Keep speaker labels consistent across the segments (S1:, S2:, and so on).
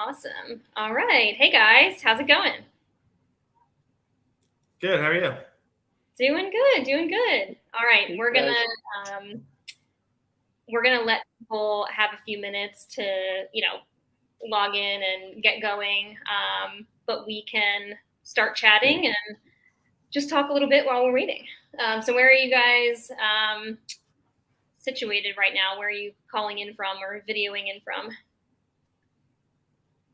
S1: Awesome. All right. Hey guys, how's it going?
S2: Good. How are you?
S1: Doing good. Doing good. All right. We're gonna let people have a few minutes to log in and get going. But we can start chatting and just talk a little bit while we're waiting. So where are you guys situated right now? Where are you calling in from or videoing in from?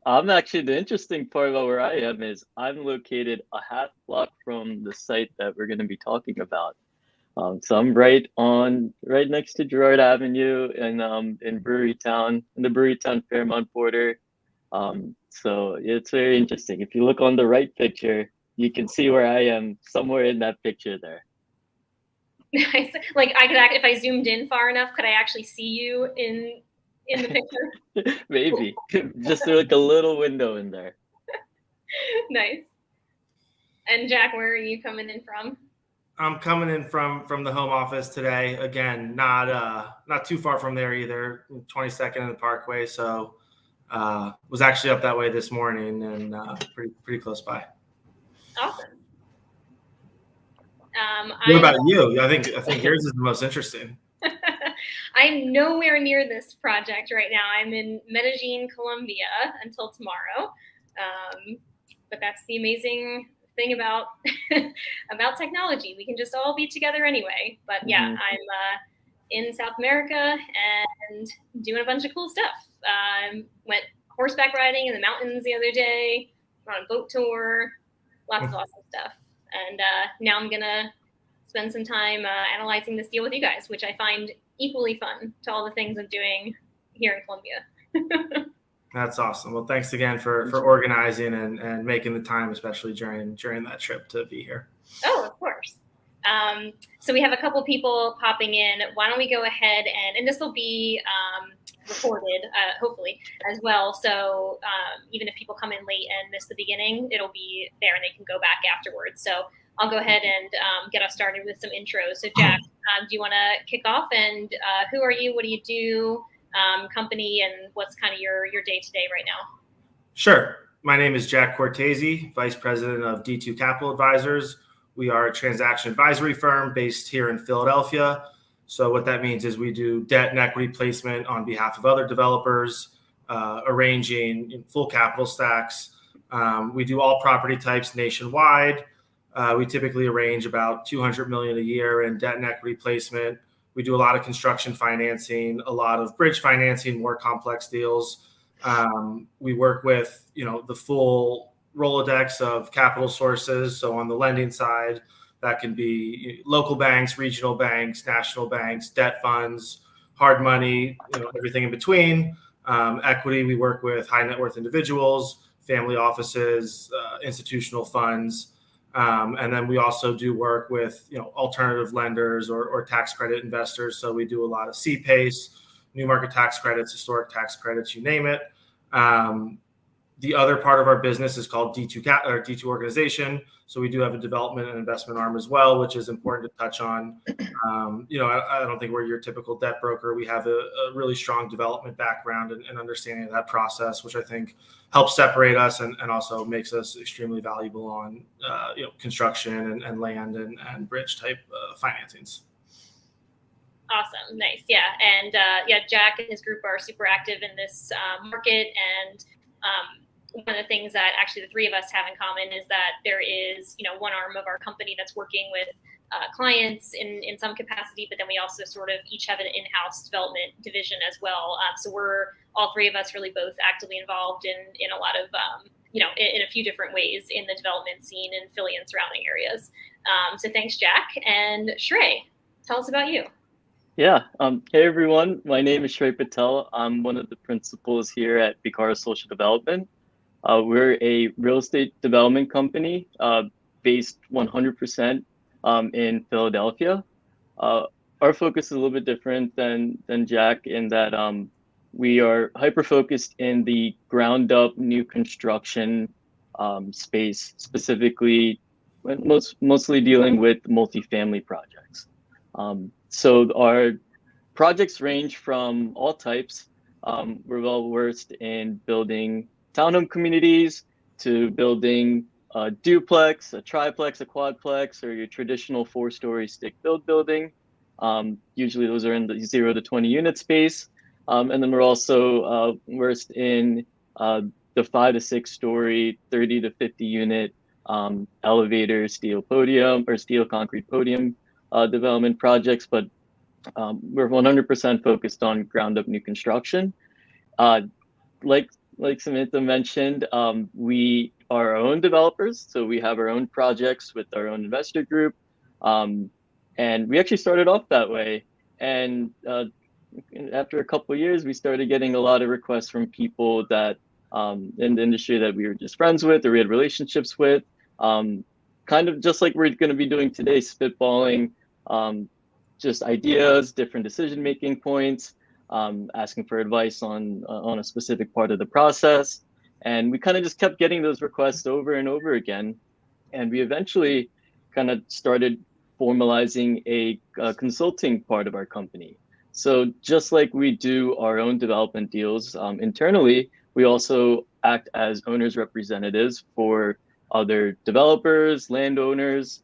S3: I'm actually, the interesting part about where I am is I'm located a half block from the site that we're going to be talking about. So I'm right next to Girard Avenue in Brewerytown, in the Brewerytown Fairmont border. So it's very interesting. If you look on the right picture, you can see where I am somewhere in that picture there.
S1: Like I could if I zoomed in far enough, could I actually see you in the picture?
S3: Maybe just through like a little window in there.
S1: Nice. And Jack, where are you coming in from?
S2: I'm coming in from the home office today. Again, not too far from there either. 22nd and the Parkway, so was actually up that way this morning and pretty close by.
S1: Awesome.
S2: What about you? I think yours is the most interesting.
S1: I'm nowhere near this project right now. I'm in Medellin, Colombia until tomorrow. But that's the amazing thing about about technology. We can just all be together anyway. But yeah, I'm in South America and doing a bunch of cool stuff. Went horseback riding in the mountains the other day, on a boat tour, lots of awesome stuff. And now I'm gonna spend some time analyzing this deal with you guys, which I find equally fun to all the things I'm doing here in Colombia.
S2: That's awesome. Well, thanks again for organizing and making the time, especially during that trip to be here.
S1: Oh, of course. So we have a couple people popping in. Why don't we go ahead and this will be recorded, hopefully, as well. So even if people come in late and miss the beginning, it'll be there and they can go back afterwards. So I'll go ahead and get us started with some intros. So Jack, do you want to kick off? And who are you? What do you do? Company, and what's kind of your day-to-day right now?
S2: Sure. My name is Jack Cortese, Vice President of D2 Capital Advisors. We are a transaction advisory firm based here in Philadelphia. So what that means is we do debt and equity placement on behalf of other developers, arranging full capital stacks. We do all property types nationwide. We typically arrange about $200 million a year in debt and equity placement. We do a lot of construction financing, a lot of bridge financing, more complex deals. We work with, the full Rolodex of capital sources. So on the lending side, that can be local banks, regional banks, national banks, debt funds, hard money, everything in between. Equity, we work with high net worth individuals, family offices, institutional funds. And then we also do work with, alternative lenders or tax credit investors. So we do a lot of CPACE, new market tax credits, historic tax credits, you name it. The other part of our business is called D2 organization. So we do have a development and investment arm as well, which is important to touch on. I don't think we're your typical debt broker. We have a really strong development background and understanding of that process, which I think helps separate us and also makes us extremely valuable on construction and land and bridge type financings.
S1: Awesome. Nice. Yeah. And Jack and his group are super active in this market. And one of the things that actually the three of us have in common is that there is, one arm of our company that's working with clients in some capacity, but then we also sort of each have an in-house development division as well. So we're all three of us really both actively involved in a lot of, in a few different ways in the development scene in Philly and surrounding areas. So thanks, Jack. And Shray, tell us about you.
S3: Yeah. Hey, everyone. My name is Shray Patel. I'm one of the principals here at Vikara Social Development. We're a real estate development company based 100% in Philadelphia. Our focus is a little bit different than Jack in that we are hyper-focused in the ground-up new construction space, specifically mostly dealing with multifamily projects. So our projects range from all types. We're well versed in building townhome communities to building a duplex, a triplex, a quadplex, or your traditional 4-story stick-built building. Usually those are in the 0 to 20 unit space. And then we're also versed in the 5 to 6-story, 30 to 50 unit elevator, steel podium or steel concrete podium development projects. But we're 100% focused on ground up new construction. Like Samantha mentioned, we are our own developers, so we have our own projects with our own investor group, and we actually started off that way. And after a couple of years, we started getting a lot of requests from people that in the industry that we were just friends with or we had relationships with, kind of just like we're going to be doing today, spitballing just ideas, different decision-making points, asking for advice on a specific part of the process. And we kind of just kept getting those requests over and over again. And we eventually kind of started formalizing a consulting part of our company. So just like we do our own development deals internally, we also act as owners' representatives for other developers, landowners,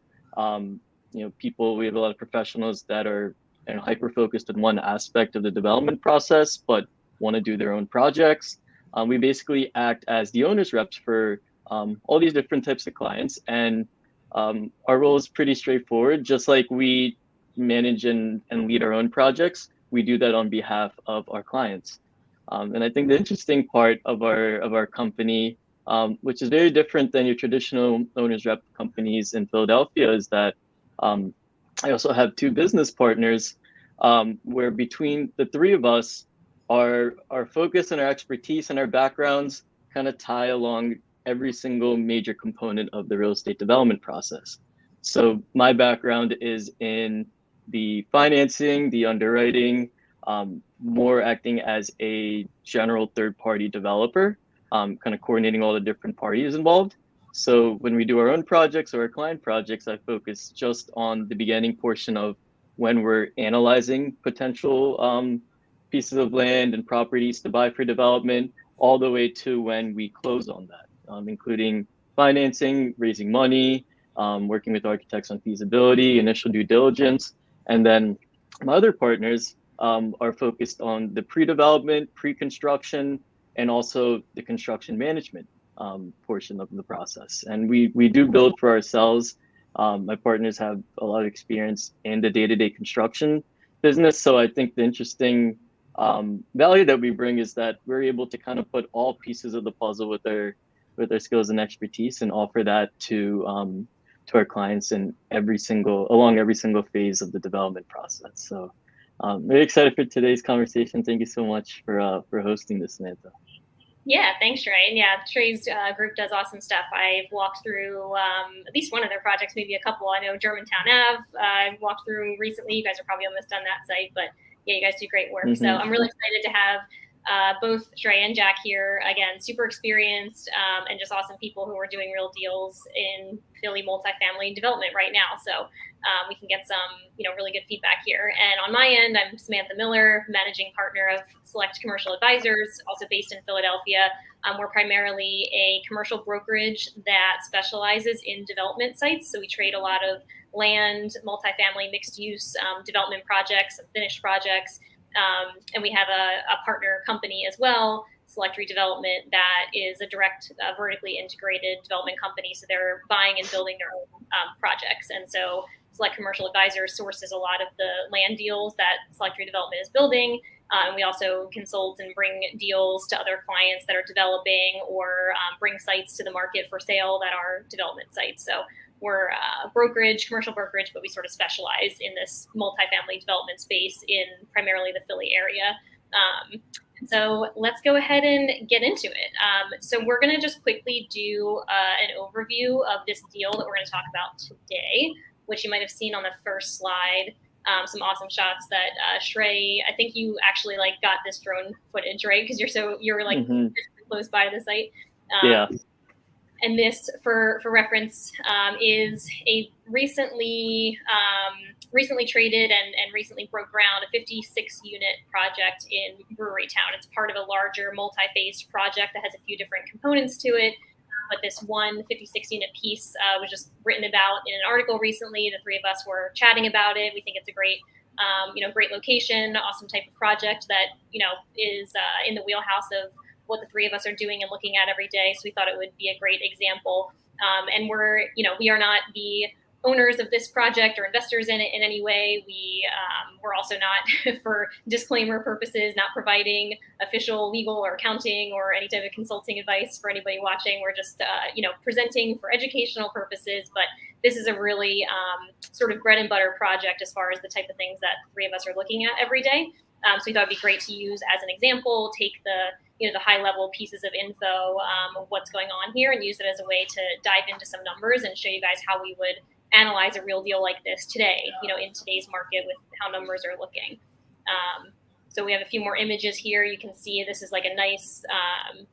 S3: people. We have a lot of professionals that are hyper-focused on one aspect of the development process, but want to do their own projects. We basically act as the owner's reps for all these different types of clients. And our role is pretty straightforward. Just like we manage and lead our own projects, we do that on behalf of our clients. And I think the interesting part of our company, which is very different than your traditional owner's rep companies in Philadelphia, is that I also have 2 business partners where between the 3 of us, our focus and our expertise and our backgrounds kind of tie along every single major component of the real estate development process. So my background is in the financing, the underwriting, more acting as a general third-party developer, kind of coordinating all the different parties involved. So when we do our own projects or our client projects, I focus just on the beginning portion of when we're analyzing potential pieces of land and properties to buy for development, all the way to when we close on that, including financing, raising money, working with architects on feasibility, initial due diligence. And then my other partners are focused on the pre-development, pre-construction, and also the construction management portion of the process. And we do build for ourselves. My partners have a lot of experience in the day-to-day construction business. So I think the interesting value that we bring is that we're able to kind of put all pieces of the puzzle with our skills and expertise and offer that to our clients in along every single phase of the development process. So very excited for today's conversation. Thank you so much for hosting this, Samantha.
S1: Yeah, thanks, Shray. And yeah, Shray's group does awesome stuff. I've walked through at least one of their projects, maybe a couple. I know Germantown Ave, I've walked through recently. You guys are probably almost done that site, but yeah, you guys do great work. Mm-hmm. So I'm really excited to have both Shray and Jack here. Again, super experienced and just awesome people who are doing real deals in Philly multifamily development right now. So we can get some, really good feedback here. And on my end, I'm Samantha Miller, managing partner of Select Commercial Advisors, also based in Philadelphia. We're primarily a commercial brokerage that specializes in development sites. So we trade a lot of land, multifamily, mixed use development projects, finished projects. And we have a partner company as well, Select Redevelopment, that is a direct vertically integrated development company. So they're buying and building their own projects. And so Select Commercial Advisors sources a lot of the land deals that Select Redevelopment is building. And we also consult and bring deals to other clients that are developing or bring sites to the market for sale that are development sites. So we're a brokerage, commercial brokerage, but we sort of specialize in this multifamily development space in primarily the Philly area. So let's go ahead and get into it. So we're going to just quickly do an overview of this deal that we're going to talk about today, which you might have seen on the first slide. Some awesome shots that Shray, I think you actually got this drone footage, right? Because you're close by to the site.
S3: Yeah.
S1: And this, for reference, is a recently traded and recently broke ground, a 56-unit project in Brewerytown. It's part of a larger multi-phased project that has a few different components to it. But this one 56-unit piece was just written about in an article recently. The three of us were chatting about it. We think it's a great, great location, awesome type of project that, is in the wheelhouse of what the three of us are doing and looking at every day. So we thought it would be a great example. And we are not the owners of this project or investors in it in any way. We're also not, for disclaimer purposes, not providing official legal or accounting or any type of consulting advice for anybody watching. We're just, presenting for educational purposes. But this is a really sort of bread and butter project as far as the type of things that the three of us are looking at every day. So we thought it'd be great to use as an example, take the high level pieces of info of what's going on here and use it as a way to dive into some numbers and show you guys how we would analyze a real deal like this today, in today's market with how numbers are looking. So we have a few more images here. You can see this is like a nice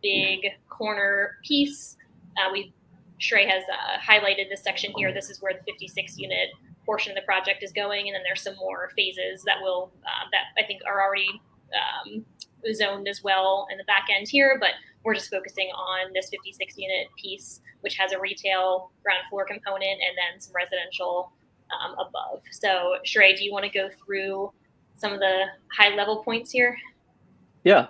S1: big corner piece. Shray has highlighted this section here. This is where the 56-unit portion of the project is going, and then there's some more phases that I think are already zoned as well in the back end here, but we're just focusing on this 56-unit piece, which has a retail ground floor component and then some residential above. So Shray, do you want to go through some of the high level points here?
S3: Yeah.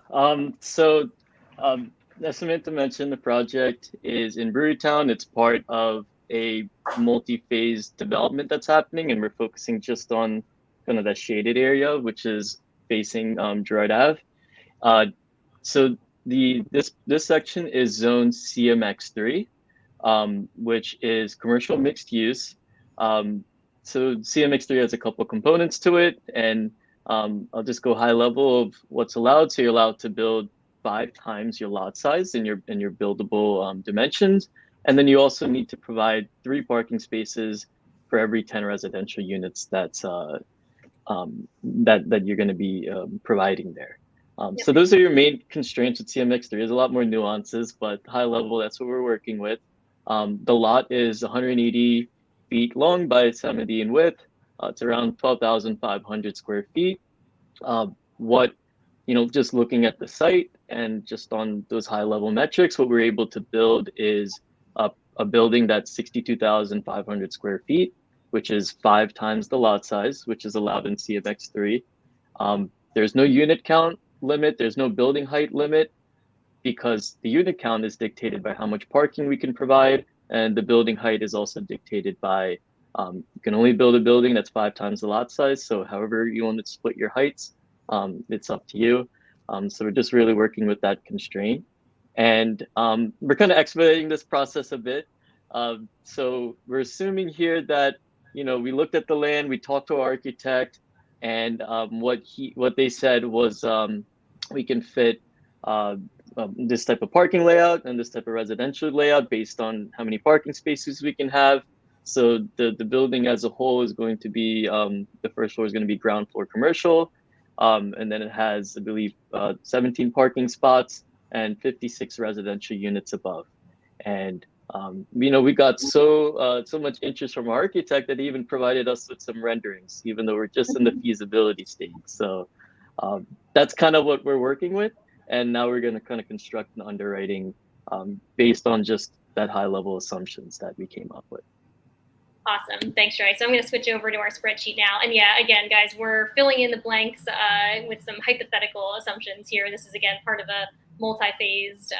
S3: As Samantha mentioned, the project is in Brewerytown. It's part of a multi-phase development that's happening, and we're focusing just on kind of that shaded area, which is facing Girard Ave. So this section is zone CMX3, which is commercial mixed use. So CMX3 has a couple components to it, and I'll just go high level of what's allowed. So you're allowed to build 5 times your lot size in your buildable dimensions, and then you also need to provide 3 parking spaces for every 10 residential units that you're going to be providing there. So those are your main constraints with CMX3. There's a lot more nuances, but high level, that's what we're working with. The lot is 180 feet long by 70 in width. It's around 12,500 square feet. Just looking at the site and just on those high level metrics, what we're able to build is a building that's 62,500 square feet, which is 5 times the lot size, which is allowed in CMX3. There's no unit count limit. There's no building height limit, because the unit count is dictated by how much parking we can provide, and the building height is also dictated by you can only build a building that's 5 times the lot size. So however you want to split your heights, it's up to you. So we're just really working with that constraint, and we're kind of expediting this process a bit. So we're assuming here that we looked at the land, we talked to our architect, and what they said was we can fit this type of parking layout and this type of residential layout based on how many parking spaces we can have. So the building as a whole is going to be, the first floor is going to be ground floor commercial. And then it has, I believe, 17 parking spots and 56 residential units above. And, we got so much interest from our architect that he even provided us with some renderings, even though we're just in the feasibility stage. So that's kind of what we're working with. And now we're going to kind of construct an underwriting based on just that high level assumptions that we came up with.
S1: Awesome. Thanks, Shray. So I'm going to switch over to our spreadsheet now. And yeah, again, guys, we're filling in the blanks with some hypothetical assumptions here. This is, again, part of a multi-phased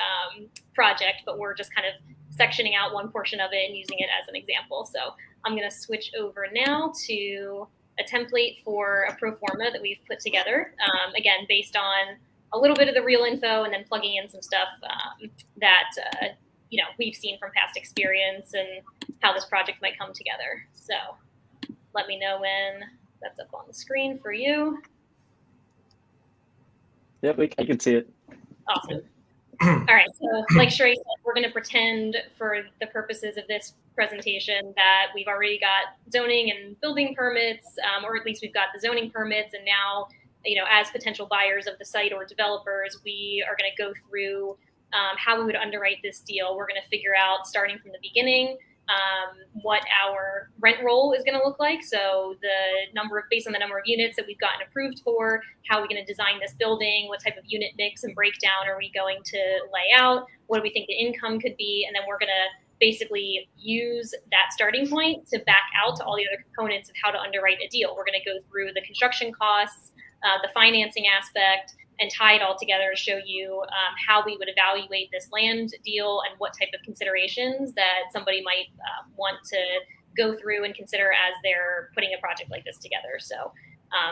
S1: project, but we're just kind of sectioning out one portion of it and using it as an example. So I'm going to switch over now to a template for a pro forma that we've put together, again, based on a little bit of the real info and then plugging in some stuff that we've seen from past experience and how this project might come together. So let me know when that's up on the screen for you.
S3: Yep, I can see it.
S1: Awesome. All right, so like Shray said, we're going to pretend for the purposes of this presentation that we've already got zoning and building permits, or at least we've got the zoning permits, and now, as potential buyers of the site or developers, we are going to go through how we would underwrite this deal. We're going to figure out, starting from the beginning, what our rent roll is going to look like. So based on the number of units that we've gotten approved for, how are we going to design this building? What type of unit mix and breakdown are we going to lay out? What do we think the income could be? And then we're going to basically use that starting point to back out to all the other components of how to underwrite a deal. We're going to go through the construction costs, the financing aspect, and tie it all together to show you how we would evaluate this land deal and what type of considerations that somebody might want to go through and consider as they're putting a project like this together. So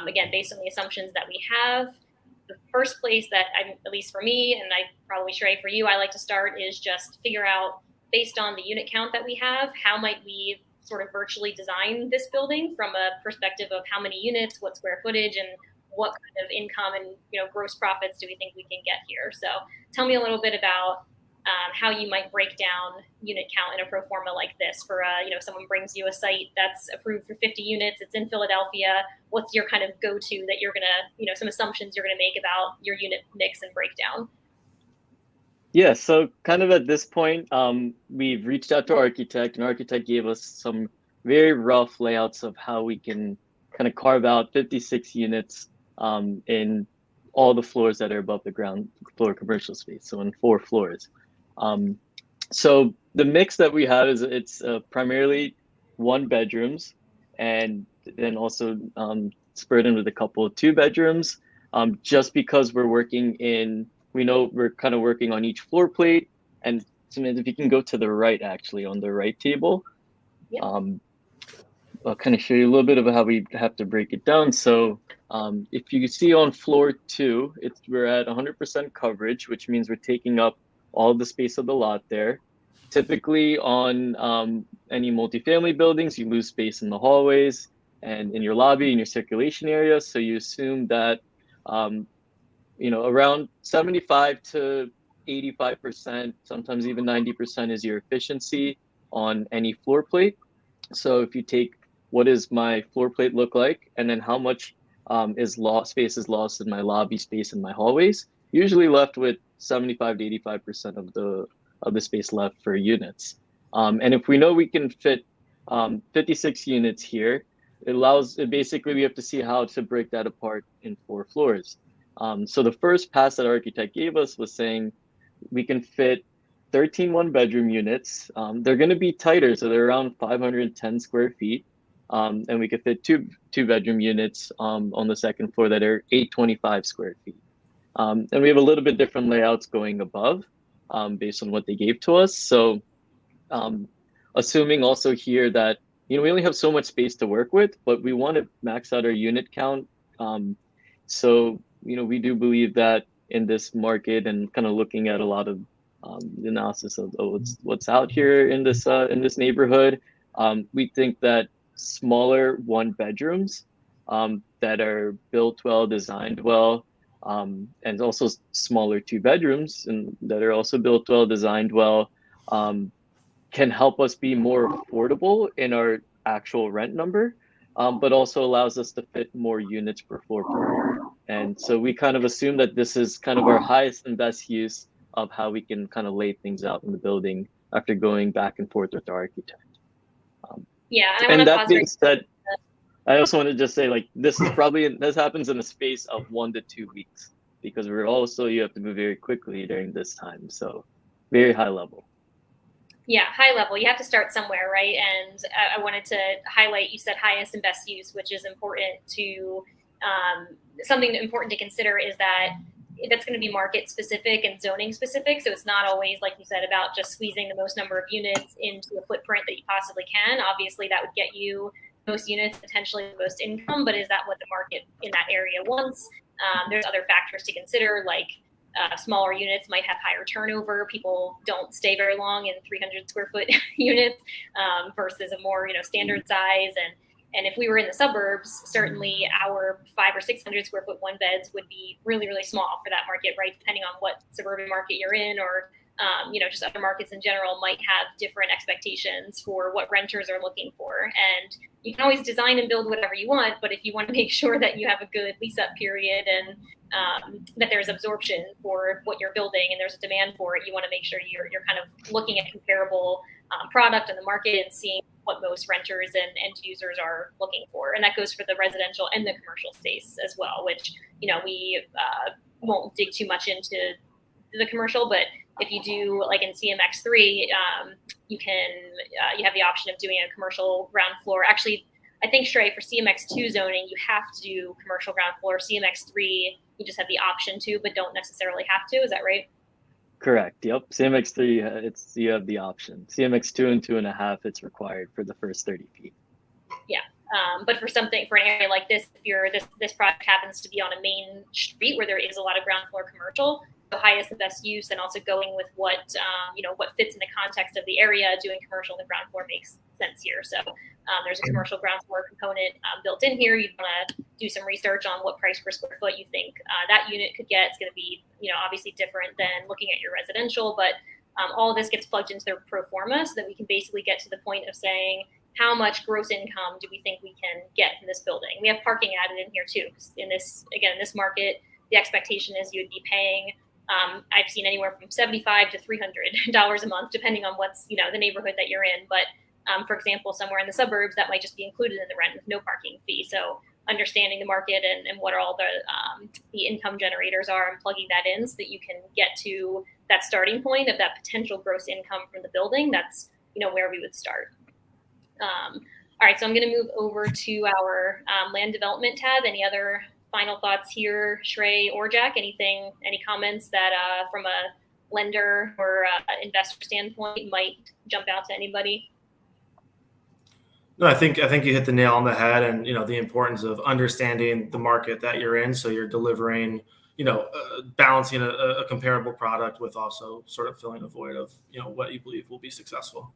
S1: again, based on the assumptions that we have, the first place that at least for me, and I probably Shray for you, I like to start is just figure out, based on the unit count that we have, how might we sort of virtually design this building from a perspective of how many units, what square footage, and what kind of income and gross profits do we think we can get here. So tell me a little bit about how you might break down unit count in a pro forma like this for someone brings you a site that's approved for 50 units, it's in Philadelphia. What's your kind of go-to that you're gonna, some assumptions you're gonna make about your unit mix and breakdown?
S3: Yeah, so kind of at this point, we've reached out to our architect, and our architect gave us some very rough layouts of how we can kind of carve out 56 units in all the floors that are above the ground floor commercial space, so in 4 floors. So the mix that we have is it's primarily 1 bedrooms, and then also spurred in with a couple of 2 bedrooms, just because we know we're kind of working on each floor plate. And Samantha, if you can go to the right, actually, on the right table.
S1: Yep.
S3: I'll kind of show you a little bit of how we have to break it down. So if you see on floor 2, we're at 100% coverage, which means we're taking up all the space of the lot there. Typically on any multifamily buildings, you lose space in the hallways and in your lobby, in your circulation area. So you assume that around 75 to 85%, sometimes even 90% is your efficiency on any floor plate. So if you take what does my floor plate look like, and then how much space is lost in my lobby space and my hallways, usually left with 75 to 85% of the space left for units. And if we know we can fit 56 units here, basically we have to see how to break that apart in 4 floors. So the first pass that our architect gave us was saying we can fit 13 1-bedroom units. They're going to be tighter, so they're around 510 square feet. And we could fit 2 2-bedroom units on the second floor that are 825 square feet. And we have a little bit different layouts going above based on what they gave to us. So assuming also here that we only have so much space to work with, but we want to max out our unit count. So we do believe that in this market, and kind of looking at a lot of the analysis of what's out here in this neighborhood, we think that smaller 1-bedrooms that are built well, designed well, and also smaller 2-bedrooms and that are also built well, designed well, can help us be more affordable in our actual rent number, but also allows us to fit more units per floor plan. And so we kind of assume that this is kind of our highest and best use of how we can kind of lay things out in the building after going back and forth with our architect.
S1: And
S3: that being said, I also want to just say, this happens in a space of 1 to 2 weeks, because you have to move very quickly during this time. So very high level.
S1: Yeah, high level. You have to start somewhere, right? And I wanted to highlight, you said highest and best use, which is important to, something important to consider is that that's going to be market specific and zoning specific. So it's not always, like you said, about just squeezing the most number of units into a footprint that you possibly can. Obviously, that would get you most units, potentially the most income, but is that what the market in that area wants? There's other factors to consider, like smaller units might have higher turnover. People don't stay very long in 300 square foot units versus a more standard size. And if we were in the suburbs, certainly our 500 or 600 square foot 1-beds would be really, really small for that market, right? Depending on what suburban market you're in or just other markets in general might have different expectations for what renters are looking for. And you can always design and build whatever you want, but if you want to make sure that you have a good lease up period and that there's absorption for what you're building and there's a demand for it, you want to make sure you're kind of looking at comparable product in the market and seeing what most renters and end users are looking for. And that goes for the residential and the commercial space as well, which, we won't dig too much into the commercial, but if you do like in CMX3, you have the option of doing a commercial ground floor. Actually, I think Shray, for CMX2 zoning, you have to do commercial ground floor. CMX3, you just have the option to, but don't necessarily have to. Is that right?
S3: Correct. Yep. CMX3, you have the option. CMX2 and 2.5, it's required for the first 30 feet.
S1: Yeah. But for an area like this, if this project happens to be on a main street where there is a lot of ground floor commercial, the highest and best use, and also going with what fits in the context of the area, doing commercial on the ground floor makes sense here. So there's a commercial ground floor component built in here. You'd want to do some research on what price per square foot you think that unit could get. It's going to be, obviously different than looking at your residential, but all of this gets plugged into their pro forma so that we can basically get to the point of saying, how much gross income do we think we can get from this building? We have parking added in here too. In this market, the expectation is you would be paying, I've seen anywhere from $75 to $300 a month, depending on what's, the neighborhood that you're in. But for example, somewhere in the suburbs, that might just be included in the rent with no parking fee. So understanding the market and what all the income generators are and plugging that in so that you can get to that starting point of that potential gross income from the building, that's, where we would start. All right, so I'm going to move over to our land development tab. Any other final thoughts here, Shray or Jack? Any comments that from a lender or investor standpoint might jump out to anybody?
S2: No, I think you hit the nail on the head, and the importance of understanding the market that you're in, so you're delivering, balancing a comparable product with also sort of filling a void of what you believe will be successful.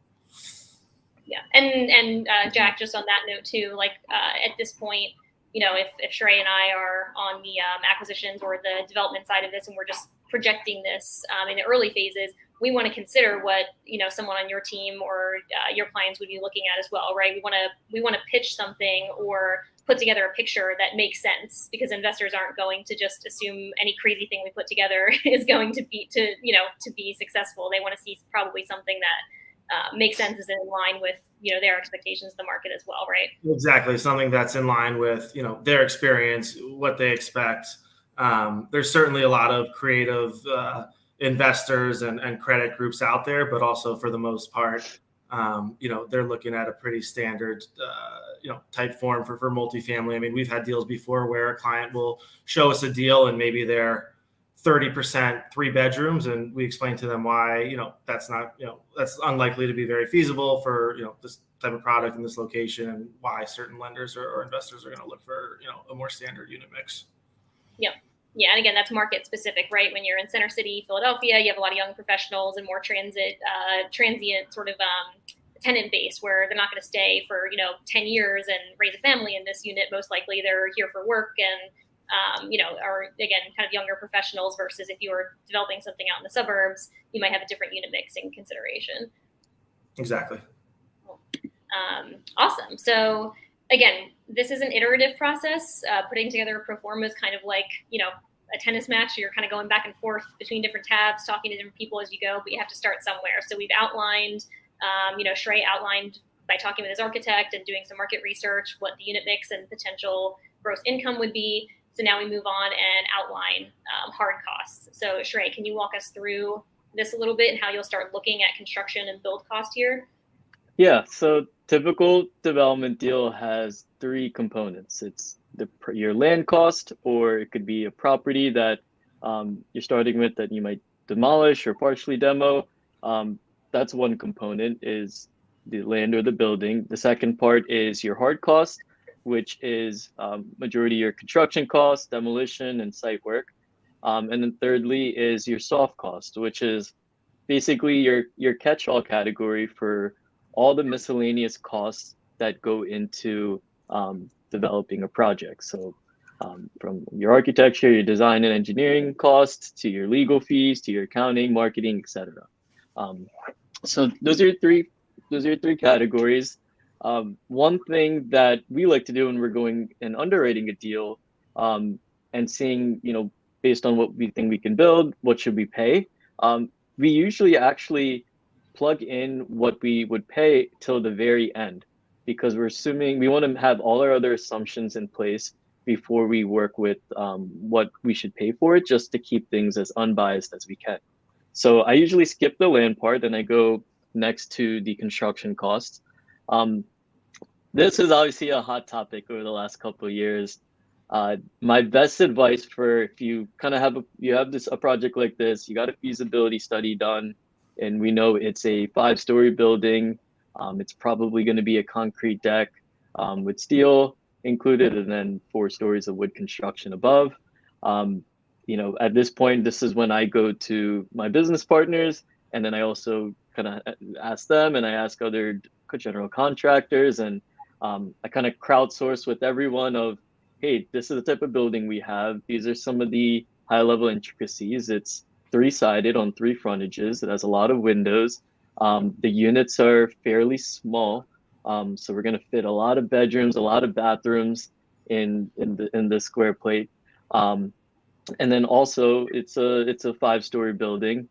S1: Yeah, and Jack, just on that note too, like at this point, if Shray and I are on the acquisitions or the development side of this, and we're just projecting this in the early phases, we want to consider what someone on your team or your clients would be looking at as well, right? We want to pitch something or put together a picture that makes sense, because investors aren't going to just assume any crazy thing we put together is going to be successful. They want to see probably something that makes sense, is in line with their expectations of the market as well, right?
S2: Exactly, something that's in line with their experience, what they expect. There's certainly a lot of creative investors and credit groups out there, but also for the most part, they're looking at a pretty standard type form for multifamily. I mean, we've had deals before where a client will show us a deal and maybe they're 30% 3 bedrooms, and we explain to them why that's not that's unlikely to be very feasible for this type of product in this location, and why certain lenders or investors are going to look for a more standard unit mix.
S1: Yep. Yeah, and again, that's market specific, right? When you're in Center City, Philadelphia, you have a lot of young professionals and more transient sort of tenant base, where they're not going to stay for 10 years and raise a family in this unit. Most likely, they're here for work and are, again, kind of younger professionals, versus if you were developing something out in the suburbs, you might have a different unit mix in consideration.
S2: Exactly.
S1: Awesome. So again, this is an iterative process. Putting together a pro forma is kind of like, a tennis match. You're kind of going back and forth between different tabs, talking to different people as you go, but you have to start somewhere. So we've outlined, Shray outlined by talking with his architect and doing some market research, what the unit mix and potential gross income would be. So now we move on and outline hard costs. So Shray, can you walk us through this a little bit and how you'll start looking at construction and build cost here?
S3: Yeah, so typical development deal has 3 components. It's your land cost, or it could be a property that you're starting with that you might demolish or partially demo. That's one component, is the land or the building. The second part is your hard cost, which is majority of your construction costs, demolition, and site work. And then thirdly is your soft cost, which is basically your catch-all category for all the miscellaneous costs that go into developing a project. So from your architecture, your design and engineering costs, to your legal fees, to your accounting, marketing, etc. So those are three categories. One thing that we like to do when we're going and underwriting a deal, and seeing, based on what we think we can build, what should we pay? We usually actually plug in what we would pay till the very end, because we're assuming we want to have all our other assumptions in place before we work with what we should pay for it, just to keep things as unbiased as we can. So I usually skip the land part and I go next to the construction costs. This is obviously a hot topic over the last couple of years. My best advice for, if you kind of have a project like this, you got a feasibility study done, and we know it's a 5-story building. It's probably going to be a concrete deck with steel included, and then 4 stories of wood construction above. At this point, this is when I go to my business partners, and then I also kind of ask them, and I ask other general contractors, and I kind of crowdsource with everyone of, hey, this is the type of building we have. These are some of the high-level intricacies. It's 3-sided on 3 frontages. It has a lot of windows. The units are fairly small, so we're going to fit a lot of bedrooms, a lot of bathrooms in the square plate. And then also, it's a 5-story building.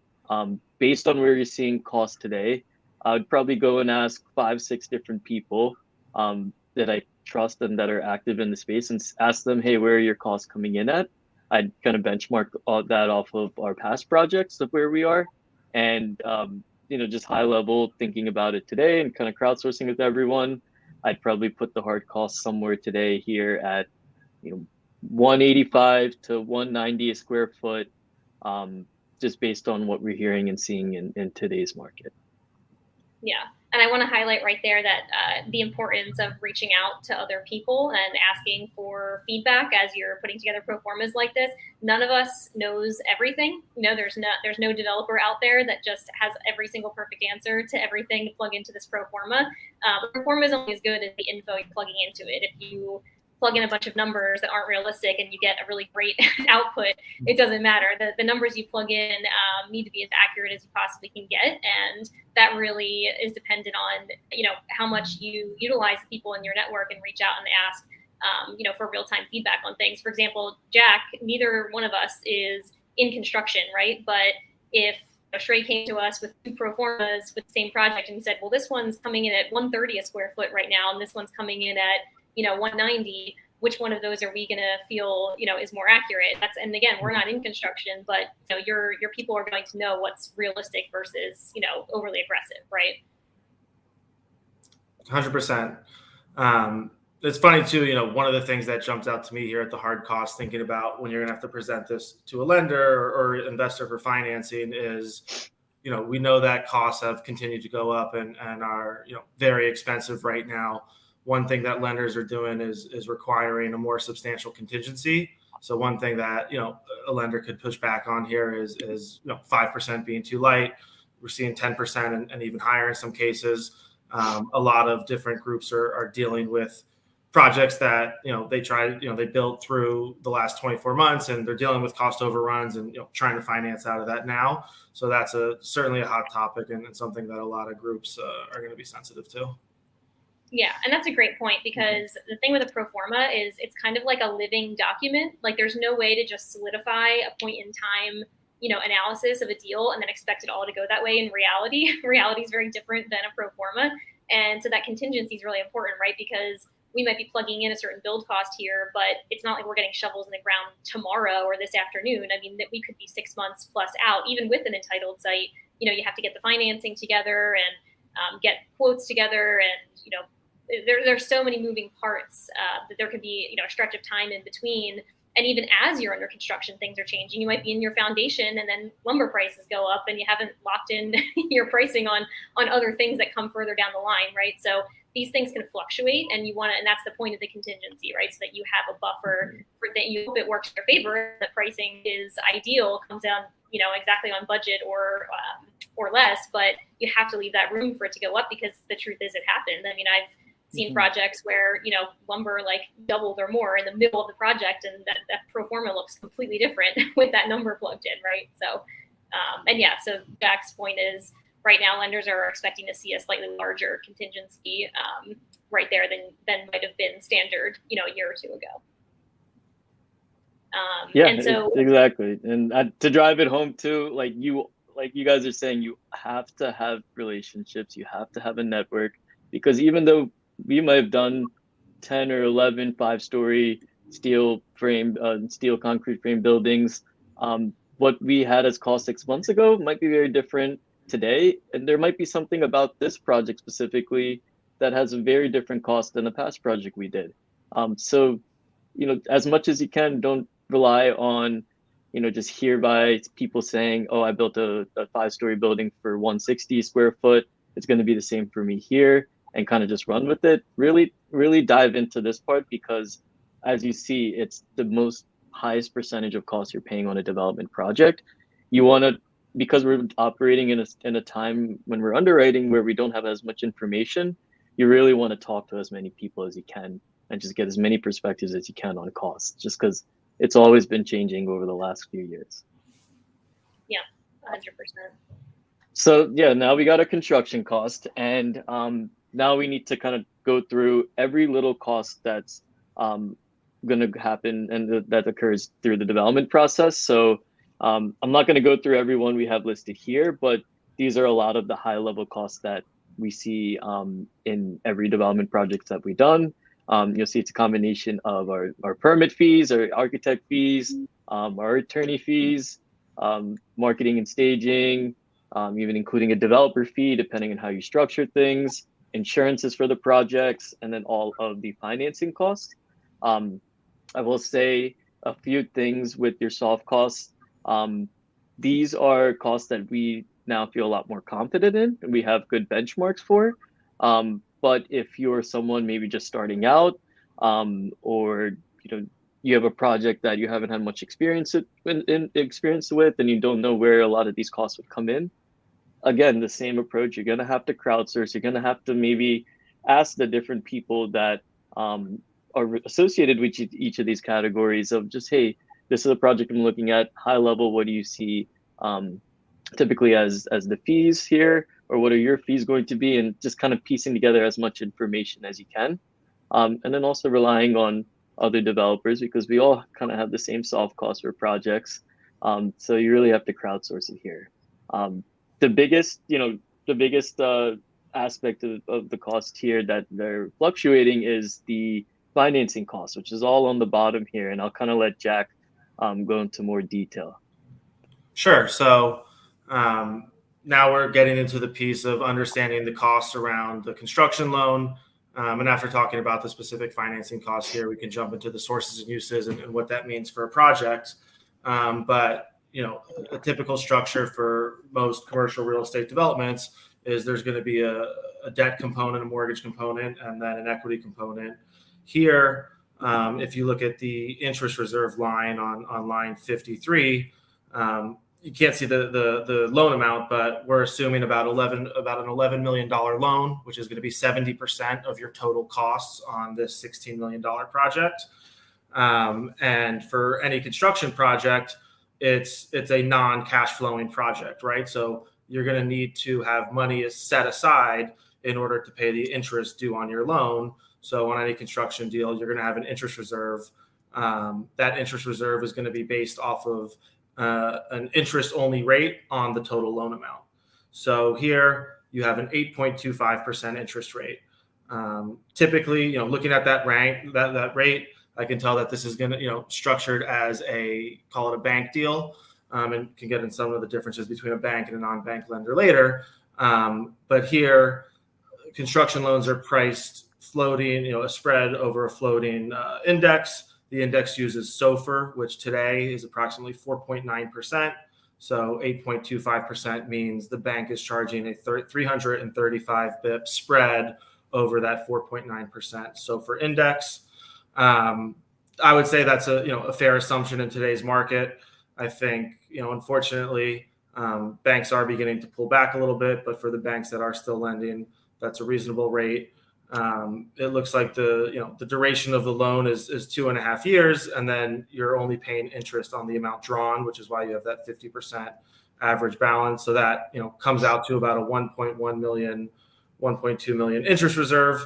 S3: Based on where you're seeing cost today, I would probably go and ask 5-6 different people that I trust and that are active in the space, and ask them, hey, where are your costs coming in at? I'd kind of benchmark all that off of our past projects of where we are, and just high level thinking about it today and kind of crowdsourcing with everyone. I'd probably put the hard cost somewhere today here at 185 to 190 a square foot, just based on what we're hearing and seeing in today's market.
S1: Yeah. And I want to highlight right there that the importance of reaching out to other people and asking for feedback as you're putting together pro formas like this. None of us knows everything. There's no developer out there that just has every single perfect answer to everything to plug into this pro forma. Pro forma is only as good as the info you're plugging into it. If you plug in a bunch of numbers that aren't realistic and you get a really great output, it doesn't matter. The numbers you plug in need to be as accurate as you possibly can get, and that really is dependent on how much you utilize the people in your network and reach out and ask for real-time feedback on things. For example, Jack, neither one of us is in construction, right? But if Shray came to us with 2 pro formas with the same project and said, well, this one's coming in at 130 a square foot right now, and this one's coming in at 190, which one of those are we going to feel is more accurate? And again, we're not in construction, but your people are going to know what's realistic versus overly aggressive, right?
S2: 100%. It's funny too, one of the things that jumps out to me here at the hard cost, thinking about when you're gonna have to present this to a lender or investor for financing, is we know that costs have continued to go up and are very expensive right now. One thing that lenders are doing is requiring a more substantial contingency. So one thing that a lender could push back on here is 5% being too light. We're seeing 10% and even higher in some cases. A lot of different groups are dealing with projects that they built through the last 24 months, and they're dealing with cost overruns and trying to finance out of that now. So that's certainly a hot topic and something that a lot of groups are going to be sensitive to.
S1: Yeah, and that's a great point, because the thing with a pro forma is it's kind of like a living document. Like, there's no way to just solidify a point in time, analysis of a deal and then expect it all to go that way in reality. Reality is very different than a pro forma. And so that contingency is really important, right? Because we might be plugging in a certain build cost here, but it's not like we're getting shovels in the ground tomorrow or this afternoon. I mean, that we could be 6 months plus out, even with an entitled site. You have to get the financing together and get quotes together, and there's so many moving parts that there could be a stretch of time in between. And even as you're under construction, things are changing. You might be in your foundation, and then lumber prices go up, and you haven't locked in your pricing on other things that come further down the line, right? So these things can fluctuate, and and that's the point of the contingency, right? So that you have a buffer for that. You hope it works in your favor. The pricing is ideal, comes down, exactly on budget or less, but you have to leave that room for it to go up, because the truth is it happened. I mean, I've seen projects where, lumber like doubled or more in the middle of the project, and that pro forma looks completely different with that number plugged in, right? So, so Jack's point is right now lenders are expecting to see a slightly larger contingency right there than might have been standard, a year or two ago. And so
S3: exactly. And to drive it home too, like you guys are saying, you have to have relationships, you have to have a network, because even though we might have done 10 or 11 5-story steel concrete frame buildings, what we had as cost 6 months ago might be very different today. And there might be something about this project specifically that has a very different cost than the past project we did. So, as much as you can, don't rely on, just hear by people saying, oh, I built a 5-story building for 160 square foot. It's going to be the same for me here, and kind of just run with it. Really, really dive into this part, because as you see, it's the highest percentage of cost you're paying on a development project. You want to, because we're operating in a time when we're underwriting where we don't have as much information, you really want to talk to as many people as you can and just get as many perspectives as you can on costs, just because it's always been changing over the last few years.
S1: Yeah, 100%.
S3: So now we got a construction cost, and now we need to kind of go through every little cost that's going to happen and that occurs through the development process. So I'm not going to go through every one we have listed here, but these are a lot of the high level costs that we see in every development project that we've done. You'll see it's a combination of our permit fees, our architect fees, our attorney fees, marketing and staging, even including a developer fee, depending on how you structure things, insurances for the projects, and then all of the financing costs. I will say a few things with your soft costs. These are costs that we now feel a lot more confident in, and we have good benchmarks for. But if you're someone maybe just starting out, or you have a project that you haven't had much experience with, and you don't know where a lot of these costs would come in, again, the same approach. You're gonna have to crowdsource. You're gonna have to maybe ask the different people that are associated with each of these categories of just, hey, this is a project I'm looking at. High level, what do you see typically as the fees here, or what are your fees going to be, and just kind of piecing together as much information as you can. And then also relying on other developers, because we all kind of have the same soft costs for projects. So you really have to crowdsource it here. The biggest aspect of the cost here that they're fluctuating is the financing cost, which is all on the bottom here. And I'll kind of let Jack go into more detail.
S2: Sure. So now we're getting into the piece of understanding the costs around the construction loan. And after talking about the specific financing costs here, we can jump into the sources and uses and what that means for a project. But a typical structure for most commercial real estate developments is there's going to be a debt component, a mortgage component, and then an equity component. Here, if you look at the interest reserve line on line 53, you can't see the loan amount, but we're assuming about an $11 million loan, which is going to be 70% of your total costs on this $16 million project. And for any construction project, it's a non-cash flowing project, right? So you're going to need to have money set aside in order to pay the interest due on your loan. So on any construction deal, you're going to have an interest reserve. That interest reserve is going to be based off of an interest-only rate on the total loan amount. So here you have an 8.25% interest rate. Typically, looking at that rate, I can tell that this is going to, structured as call it a bank deal, and can get in some of the differences between a bank and a non-bank lender later. But here, construction loans are priced floating, a spread over a floating index. The index uses SOFR, which today is approximately 4.9%. So 8.25% means the bank is charging a 335 BIP spread over that 4.9% SOFR index. I would say that's a fair assumption in today's market. I think, unfortunately, banks are beginning to pull back a little bit, but for the banks that are still lending, that's a reasonable rate. It looks like the duration of the loan is 2.5 years, and then you're only paying interest on the amount drawn, which is why you have that 50% average balance. So that comes out to about a 1.1 million, 1.2 million interest reserve,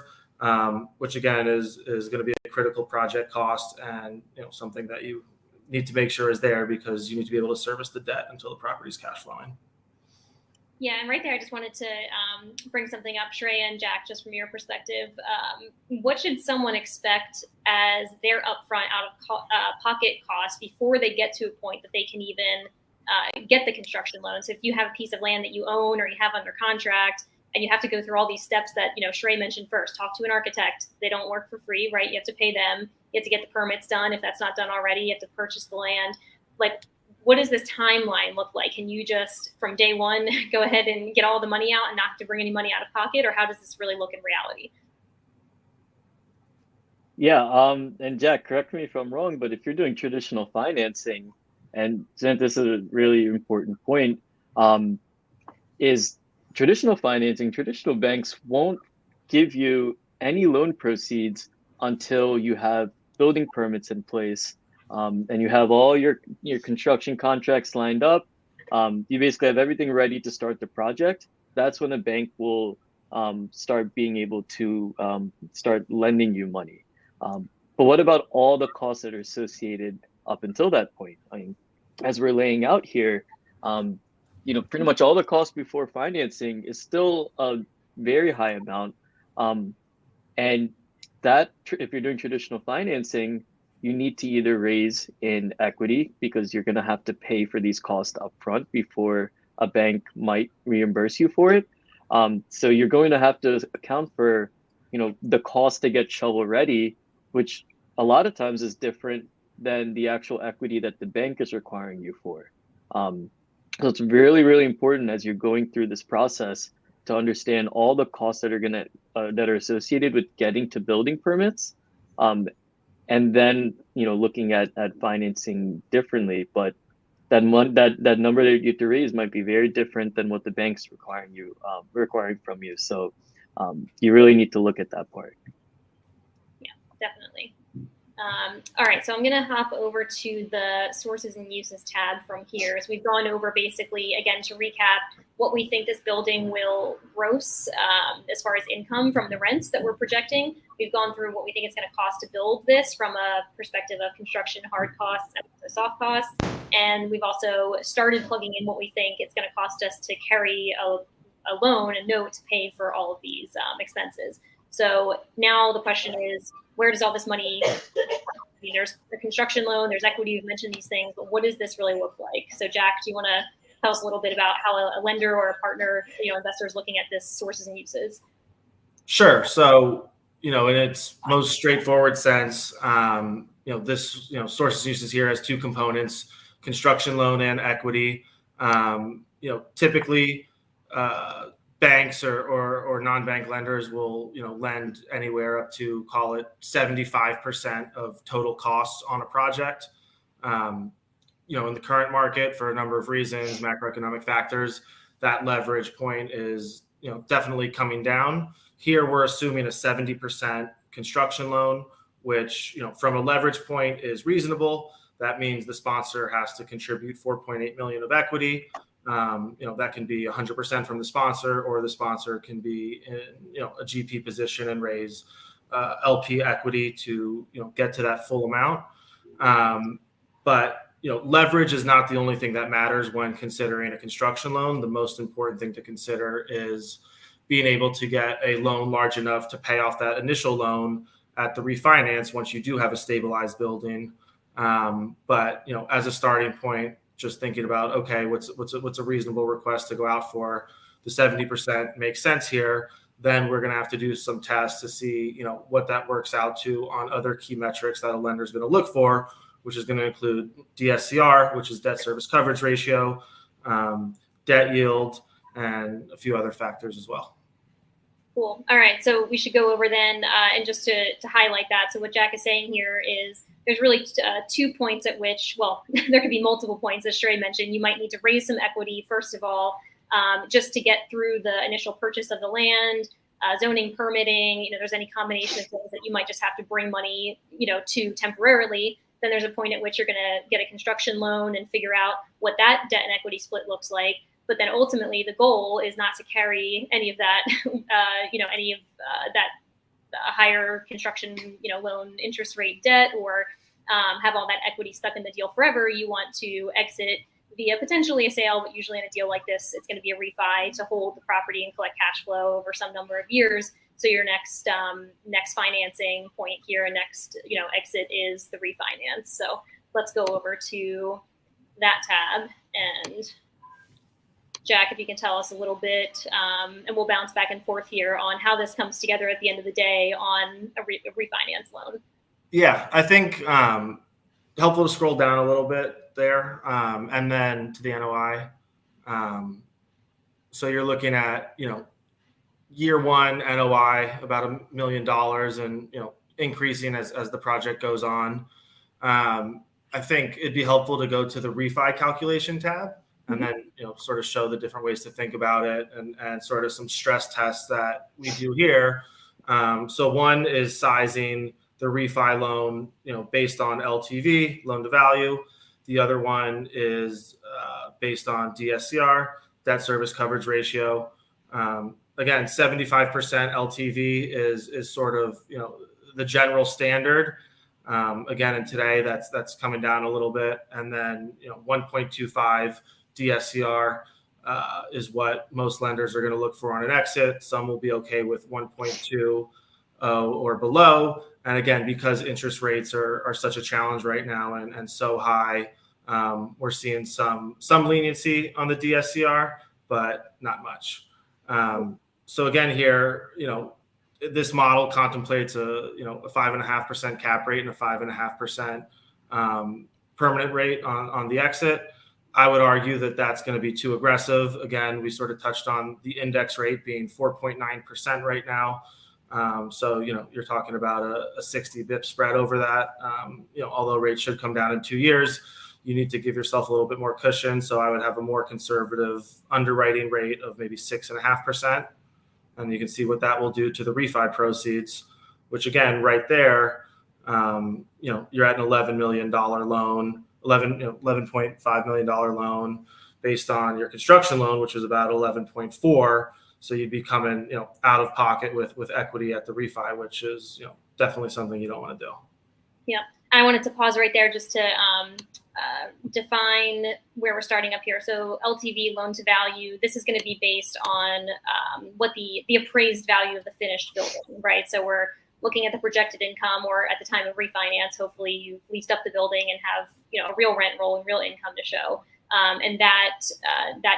S2: which again is going to be a critical project cost, and something that you need to make sure is there because you need to be able to service the debt until the property's cash flowing.
S1: Yeah, and right there, I just wanted to bring something up, Shray and Jack, just from your perspective. What should someone expect as their upfront out-of-pocket cost before they get to a point that they can even get the construction loan? So if you have a piece of land that you own or you have under contract, and you have to go through all these steps that Shray mentioned first, talk to an architect. They don't work for free, right? You have to pay them. You have to get the permits done. If that's not done already, you have to purchase the land. Like, what does this timeline look like? Can you just, from day one, go ahead and get all the money out and not have to bring any money out of pocket? Or how does this really look in reality?
S3: Yeah, and Jack, correct me if I'm wrong, but if you're doing traditional financing, and this is a really important point, is traditional financing, traditional banks won't give you any loan proceeds until you have building permits in place. And you have all your construction contracts lined up. You basically have everything ready to start the project. That's when the bank will start being able to start lending you money. But what about all the costs that are associated up until that point? I mean, as we're laying out here, pretty much all the costs before financing is still a very high amount. And that, if you're doing traditional financing, you need to either raise in equity because you're going to have to pay for these costs upfront before a bank might reimburse you for it. So you're going to have to account for, the cost to get shovel ready, which a lot of times is different than the actual equity that the bank is requiring you for. So it's really, really important as you're going through this process to understand all the costs that are that are associated with getting to building permits. And then, looking at financing differently, but that number that you have to raise might be very different than what the bank's requiring from you. So you really need to look at that part.
S1: Yeah, definitely. All right, so I'm going to hop over to the sources and uses tab from here. So we've gone over basically, again, to recap, what we think this building will gross as far as income from the rents that we're projecting. We've gone through what we think it's going to cost to build this from a perspective of construction hard costs and soft costs. And we've also started plugging in what we think it's going to cost us to carry a loan, a note to pay for all of these expenses. So now the question is, where does all this money come from? I mean, there's the construction loan, there's equity, you've mentioned these things, but what does this really look like? So Jack, do you want to tell us a little bit about how a lender or a partner, investor is looking at this sources and uses?
S2: Sure. So, in its most straightforward sense, this, sources and uses here has two components, construction loan and equity. Typically, banks or non-bank lenders will, lend anywhere up to, call it 75% of total costs on a project. In the current market, for a number of reasons, macroeconomic factors, that leverage point is, definitely coming down. Here, we're assuming a 70% construction loan, which, from a leverage point is reasonable. That means the sponsor has to contribute 4.8 million of equity. That can be 100% from the sponsor, or the sponsor can be in, a GP position and raise LP equity to, get to that full amount. But leverage is not the only thing that matters when considering a construction loan. The most important thing to consider is being able to get a loan large enough to pay off that initial loan at the refinance once you do have a stabilized building. But as a starting point, just thinking about, okay, what's a reasonable request to go out for? The 70% makes sense here. Then we're going to have to do some tests to see, what that works out to on other key metrics that a lender is going to look for, which is going to include DSCR, which is debt service coverage ratio, debt yield, and a few other factors as well.
S1: Cool. All right. So we should go over then, and just to highlight that. So what Jack is saying here is there's really 2 points at which, well, there could be multiple points, as Shray mentioned. You might need to raise some equity, first of all, just to get through the initial purchase of the land, zoning, permitting, there's any combination of things that you might just have to bring money, to temporarily, then there's a point at which you're going to get a construction loan and figure out what that debt and equity split looks like. But then ultimately the goal is not to carry any of that, that higher construction, loan interest rate debt, or have all that equity stuck in the deal forever. You want to exit via potentially a sale, but usually in a deal like this, it's going to be a refi to hold the property and collect cash flow over some number of years. So your next financing point here, next exit is the refinance. So let's go over to that tab, and Jack, if you can tell us a little bit, and we'll bounce back and forth here on how this comes together at the end of the day on a refinance loan.
S2: Yeah, I think helpful to scroll down a little bit there, and then to the NOI. So you're looking at, year one NOI about $1 million, and increasing as the project goes on. I think it'd be helpful to go to the refi calculation tab, and then sort of show the different ways to think about it, and sort of some stress tests that we do here. So one is sizing the refi loan, based on LTV, loan to value. The other one is based on DSCR, debt service coverage ratio. Again, 75% LTV is sort of the general standard. Again, and today that's coming down a little bit, and then 1.25 DSCR is what most lenders are going to look for on an exit. Some will be okay with 1.2 or below. And again, because interest rates are such a challenge right now and so high, we're seeing some leniency on the DSCR, but not much. So again, here, this model contemplates a 5.5% cap rate and a 5.5% permanent rate on the exit. I would argue that that's going to be too aggressive. Again, we sort of touched on the index rate being 4.9% right now. So, you're talking about a 60 bip spread over that. Although rates should come down in 2 years, you need to give yourself a little bit more cushion. So I would have a more conservative underwriting rate of maybe 6.5%. And you can see what that will do to the refi proceeds, which again, right there, you're at an $11 million loan, $11.5 million loan based on your construction loan, which is about 11.4. So you'd be coming, out of pocket with equity at the refi, which is, definitely something you don't want to do.
S1: Yeah. I wanted to pause right there just to define where we're starting up here. So LTV, loan to value, this is going to be based on what the appraised value of the finished building, right? So we're looking at the projected income, or at the time of refinance, hopefully you've leased up the building and have a real rent roll and real income to show. And that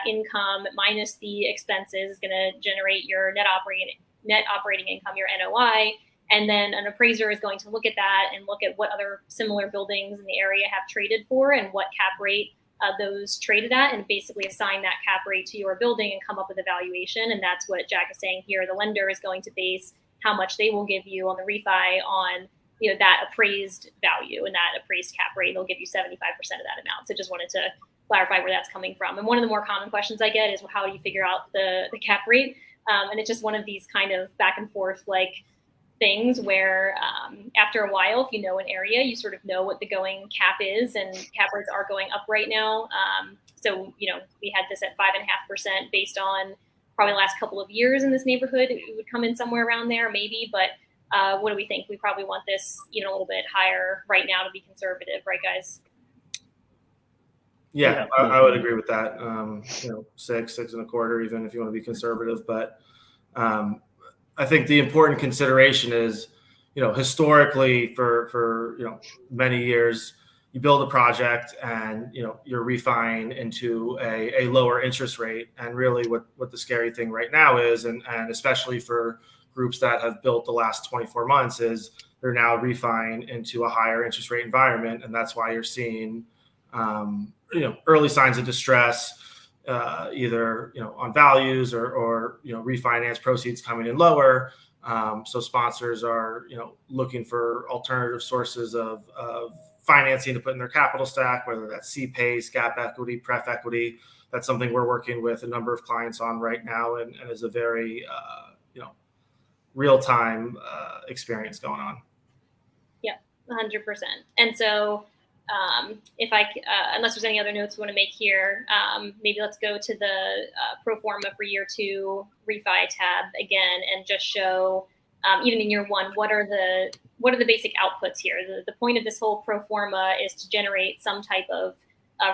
S1: income minus the expenses is going to generate your net operating income, your NOI. And then an appraiser is going to look at that and look at what other similar buildings in the area have traded for and what cap rate those traded at, and basically assign that cap rate to your building and come up with a valuation. And that's what Jack is saying here. The lender is going to base how much they will give you on the refi on that appraised value and that appraised cap rate. They'll give you 75% of that amount. So just wanted to clarify where that's coming from. And one of the more common questions I get is, well, how do you figure out the cap rate? And it's just one of these kind of back and forth things where after a while, if you know an area, you sort of know what the going cap is, and cap rates are going up right now. So we had this at 5.5% based on probably the last couple of years in this neighborhood. It would come in somewhere around there, maybe. But what do we think? We probably want this a little bit higher right now to be conservative, right, guys?
S2: Yeah, I would agree with that. 6.25, even if you want to be conservative. But I think the important consideration is, historically for many years, you build a project and you're refining into a lower interest rate. And really, what the scary thing right now is, and especially for groups that have built the last 24 months, is they're now refining into a higher interest rate environment, and that's why you're seeing early signs of distress, either on values or refinance proceeds coming in lower. So sponsors are looking for alternative sources of financing to put in their capital stack, whether that's CPACE, gap equity, pref equity. That's something we're working with a number of clients on right now, and is a very real-time experience going on.
S1: Yeah, 100%. And so if unless there's any other notes we want to make here, maybe let's go to the pro forma for year 2 refi tab again and just show, even in year 1, what are the basic outputs here? The point of this whole pro forma is to generate some type of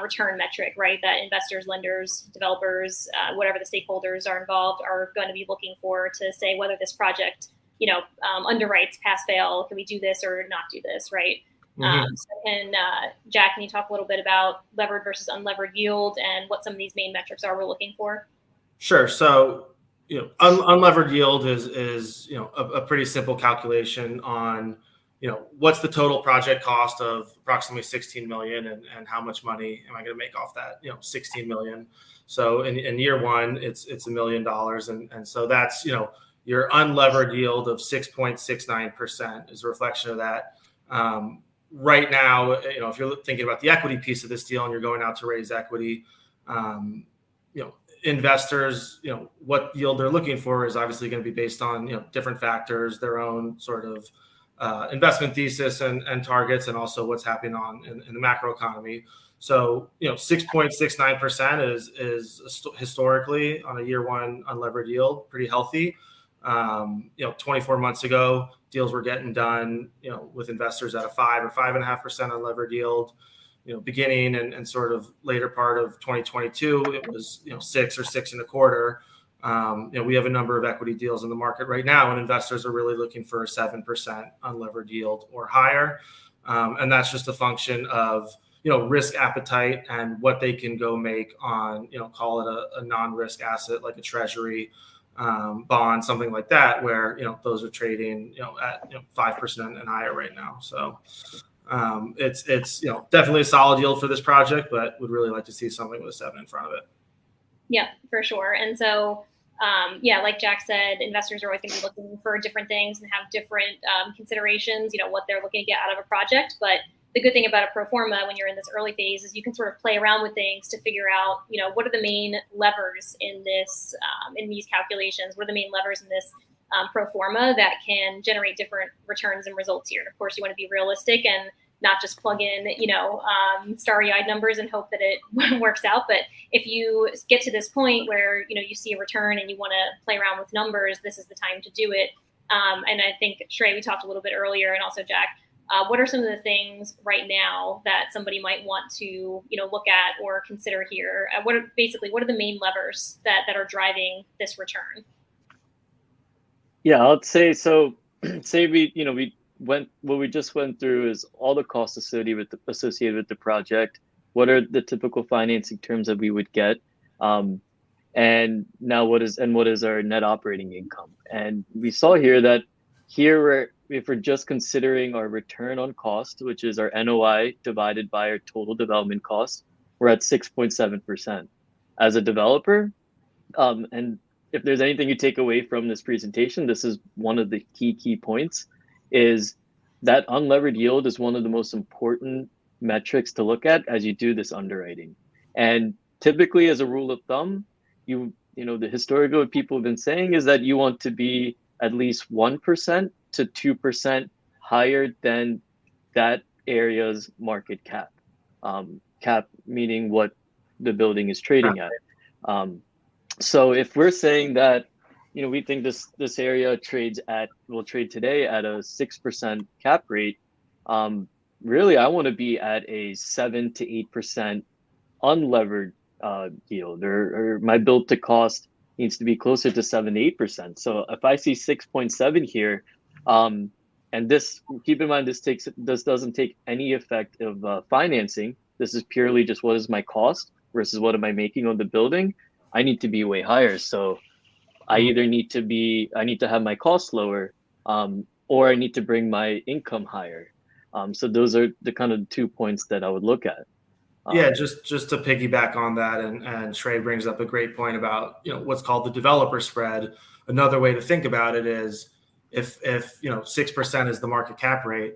S1: return metric, right? That investors, lenders, developers, whatever the stakeholders are involved are going to be looking for to say whether this project, underwrites pass fail. Can we do this or not do this, right? Jack, can you talk a little bit about levered versus unlevered yield and what some of these main metrics are we're looking for?
S2: Sure. So, unlevered yield is a pretty simple calculation on, what's the total project cost of approximately 16 million and how much money am I going to make off that, 16 million. So in year 1, it's $1 million. And so that's, your unlevered yield of 6.69% is a reflection of that. Right now, if you're thinking about the equity piece of this deal and you're going out to raise equity, investors, what yield they're looking for is obviously going to be based on, different factors, their own sort of investment thesis and targets, and also what's happening in the macro economy. So, 6.69% is historically on a year 1 unlevered yield, pretty healthy. 24 months ago, deals were getting done, with investors at a 5 or 5.5% unlevered yield. Beginning and sort of later part of 2022, it was 6 or 6.25. We have a number of equity deals in the market right now, and investors are really looking for a 7% unlevered yield or higher, and that's just a function of risk appetite and what they can go make on call it a non-risk asset like a treasury. Bond, something like that, where those are trading at 5% and higher right now. So it's definitely a solid yield for this project, but would really like to see something with a 7 in front of it.
S1: Yeah, for sure. And so like Jack said, investors are always going to be looking for different things and have different considerations, what they're looking to get out of a project. But the good thing about a pro forma when you're in this early phase is you can sort of play around with things to figure out, what are the main levers in this, in these calculations? What are the main levers in this pro forma that can generate different returns and results here? And of course, you want to be realistic and not just plug in, starry-eyed numbers and hope that it works out. But if you get to this point where, you see a return and you want to play around with numbers, this is the time to do it. And I think, Shray, we talked a little bit earlier, and also Jack, what are some of the things right now that somebody might want to, look at or consider here? What are the main levers that are driving this return?
S3: Yeah, I'd say so. Say what we just went through is all the costs associated with the project. What are the typical financing terms that we would get? And now what is our net operating income? And we saw here that if we're just considering our return on cost, which is our NOI divided by our total development cost, we're at 6.7%. As a developer, and if there's anything you take away from this presentation, this is one of the key points, is that unlevered yield is one of the most important metrics to look at as you do this underwriting. And typically, as a rule of thumb, the historical people have been saying is that you want to be at least 1% to 2% higher than that area's market cap. Cap meaning what the building is trading at. So if we're saying that, we think this area will trade today at a 6% cap rate, really I want to be at a 7 to 8% unlevered yield, or my build to cost needs to be closer to 7 to 8%. So if I see 6.7 here, and this, keep in mind, this doesn't take any effect of financing. This is purely just what is my cost versus what am I making on the building. I need to be way higher. So I either need to have my costs lower, or I need to bring my income higher. So those are the kind of 2 points that I would look at.
S2: Yeah, just to piggyback on that, and Shray brings up a great point about what's called the developer spread. Another way to think about it is if 6% is the market cap rate,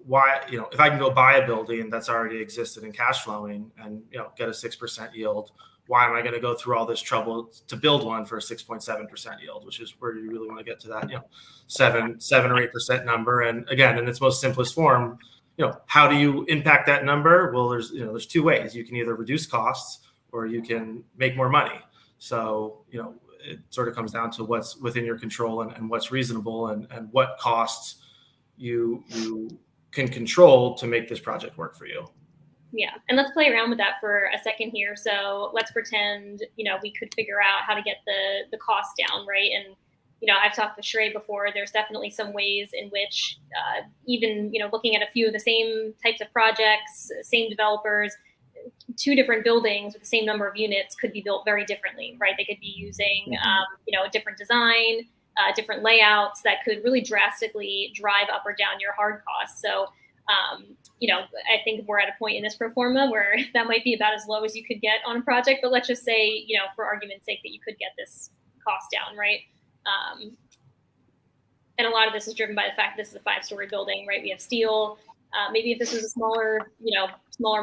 S2: why if I can go buy a building that's already existed and cash flowing and get a 6% yield, why am I going to go through all this trouble to build one for a 6.7% yield, which is where you really want to get to that, 7 or 8% number. And again, in its most simplest form, how do you impact that number? Well, there's two ways. You can either reduce costs or you can make more money. So, it sort of comes down to what's within your control and what's reasonable and what costs you can control to make this project work for you.
S1: Yeah. And let's play around with that for a second here. So let's pretend, we could figure out how to get the cost down, right? And, I've talked with Shray before. There's definitely some ways in which even, looking at a few of the same types of projects, same developers, two different buildings with the same number of units could be built very differently, right? They could be using, a different design, different layouts that could really drastically drive up or down your hard costs. So, I think we're at a point in this pro forma where that might be about as low as you could get on a project, but let's just say, for argument's sake, that you could get this cost down, right? And a lot of this is driven by the fact that this is a 5-story building, right? We have steel. Maybe if this was a smaller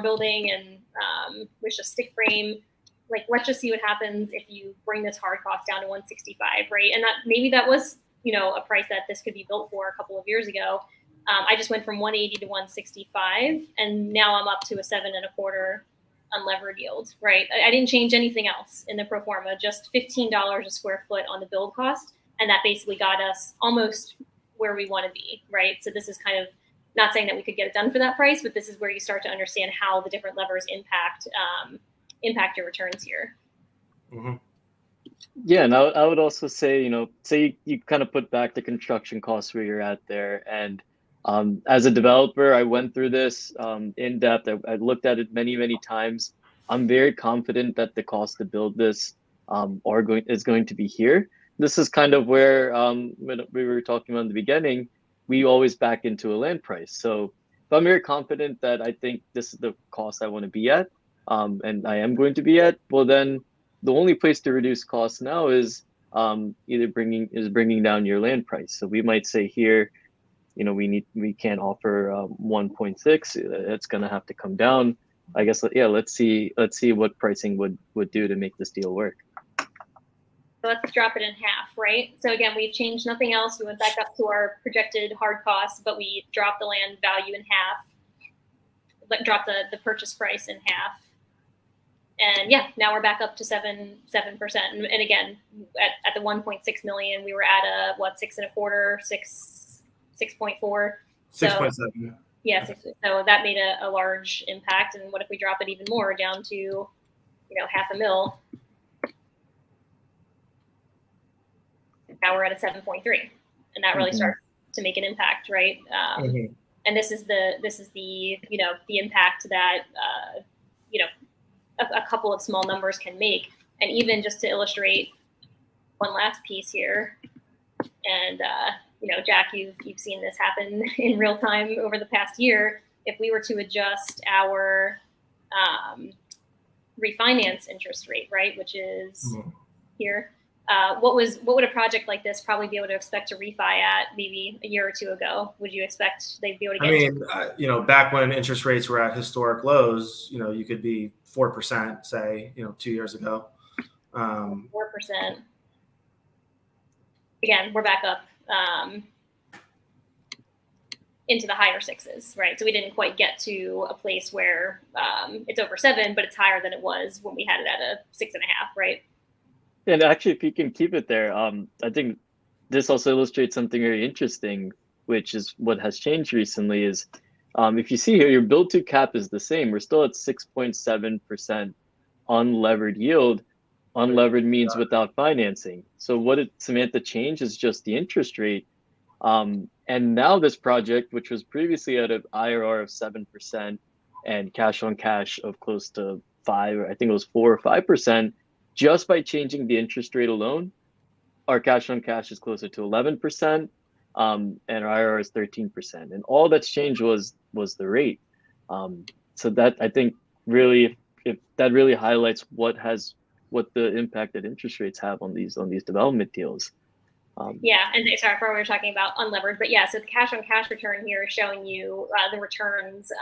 S1: building and with just stick frame, like let's just see what happens if you bring this hard cost down to 165, right? And maybe that was, a price that this could be built for a couple of years ago. I just went from 180 to 165, and now I'm up to a 7.25 unlevered yield, right? I didn't change anything else in the pro forma, just $15 a square foot on the build cost, and that basically got us almost where we want to be, right? So this is kind of not saying that we could get it done for that price, but this is where you start to understand how the different levers impact your returns here.
S2: Mm-hmm.
S3: Yeah, and I would also say, say you kind of put back the construction costs where you're at there. And as a developer, I went through this in depth. I looked at it many, many times. I'm very confident that the cost to build this is going to be here. This is kind of where when we were talking about in the beginning, we always back into a land price. So if I'm very confident that I think this is the cost I want to be at, and I am going to be at, well, then the only place to reduce costs now is either bringing down your land price. So we might say here, we can't offer 1.6. It's going to have to come down. I guess, let's see what pricing would do to make this deal work.
S1: So let's drop it in half, right? So again, we've changed nothing else. We went back up to our projected hard costs, but we dropped the land value in half, but dropped the purchase price in half. And now we're back up to 7%. And again, at the 1.6 million, we were at a 6.25, 6.4.
S2: 6.7.
S1: Yeah, so that made a large impact. And what if we drop it even more down to, $500,000? Now we're at a 7.3, and that really starts to make an impact, right? And this is the the impact that a couple of small numbers can make. And even just to illustrate one last piece here, and Jack, you've seen this happen in real time over the past year. If we were to adjust our refinance interest rate, right, which is here. What would a project like this probably be able to expect to refi at maybe a year or two ago? Would you expect they'd be able to get?
S2: Back when interest rates were at historic lows, you could be 4%, say, 2 years ago.
S1: 4%. Again, we're back up into the higher sixes, right? So we didn't quite get to a place where it's over 7, but it's higher than it was when we had it at a 6.5, right?
S3: And actually, if you can keep it there, I think this also illustrates something very interesting, which is what has changed recently is if you see here, your build to cap is the same. We're still at 6.7% unlevered yield. Unlevered means without financing. So what Samantha changed is just the interest rate. And now this project, which was previously at an IRR of 7% and cash on cash of close to 5, I think it was 4 or 5%, just by changing the interest rate alone, our cash on cash is closer to 11%, and our IRR is 13%. And all that's changed was the rate. So that I think really, if that really highlights what the impact that interest rates have on these development deals.
S1: Yeah, and sorry for what we were talking about unlevered, but yeah, so the cash on cash return here is showing you the returns,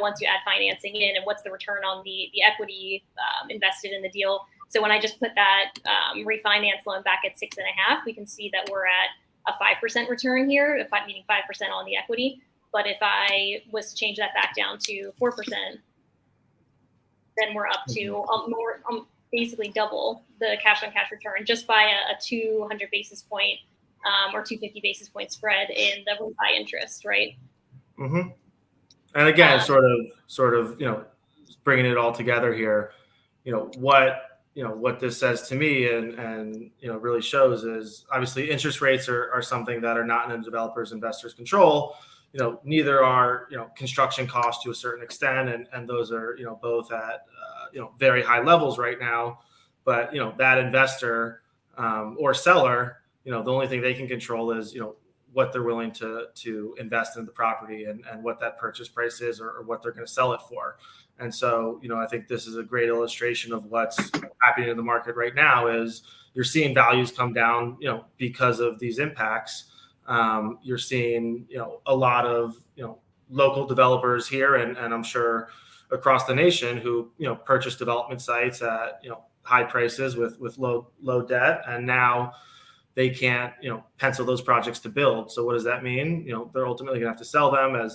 S1: once you add financing in, and what's the return on the equity invested in the deal. So when I just put that refinance loan back at 6.5, we can see that we're at a 5% return here, meaning 5% on the equity. But if I was to change that back down to 4%, then we're up to basically double the cash on cash return just by a 200 basis point or 250 basis point spread in the refi interest, right?
S2: Mm-hmm. And again, sort of, bringing it all together here, what this says to me and really shows is obviously interest rates are something that are not in the developer's investors' control. Neither are construction costs to a certain extent, and those are both at very high levels right now. But that investor or seller, the only thing they can control is what they're willing to invest in the property and what that purchase price is or what they're going to sell it for. And so I think this is a great illustration of what's happening in the market right now. Is you're seeing values come down because of these impacts. You're seeing a lot of local developers here and I'm sure across the nation who purchase development sites at high prices with low debt, and now they can't pencil those projects to build. So what does that mean? They're ultimately gonna have to sell them at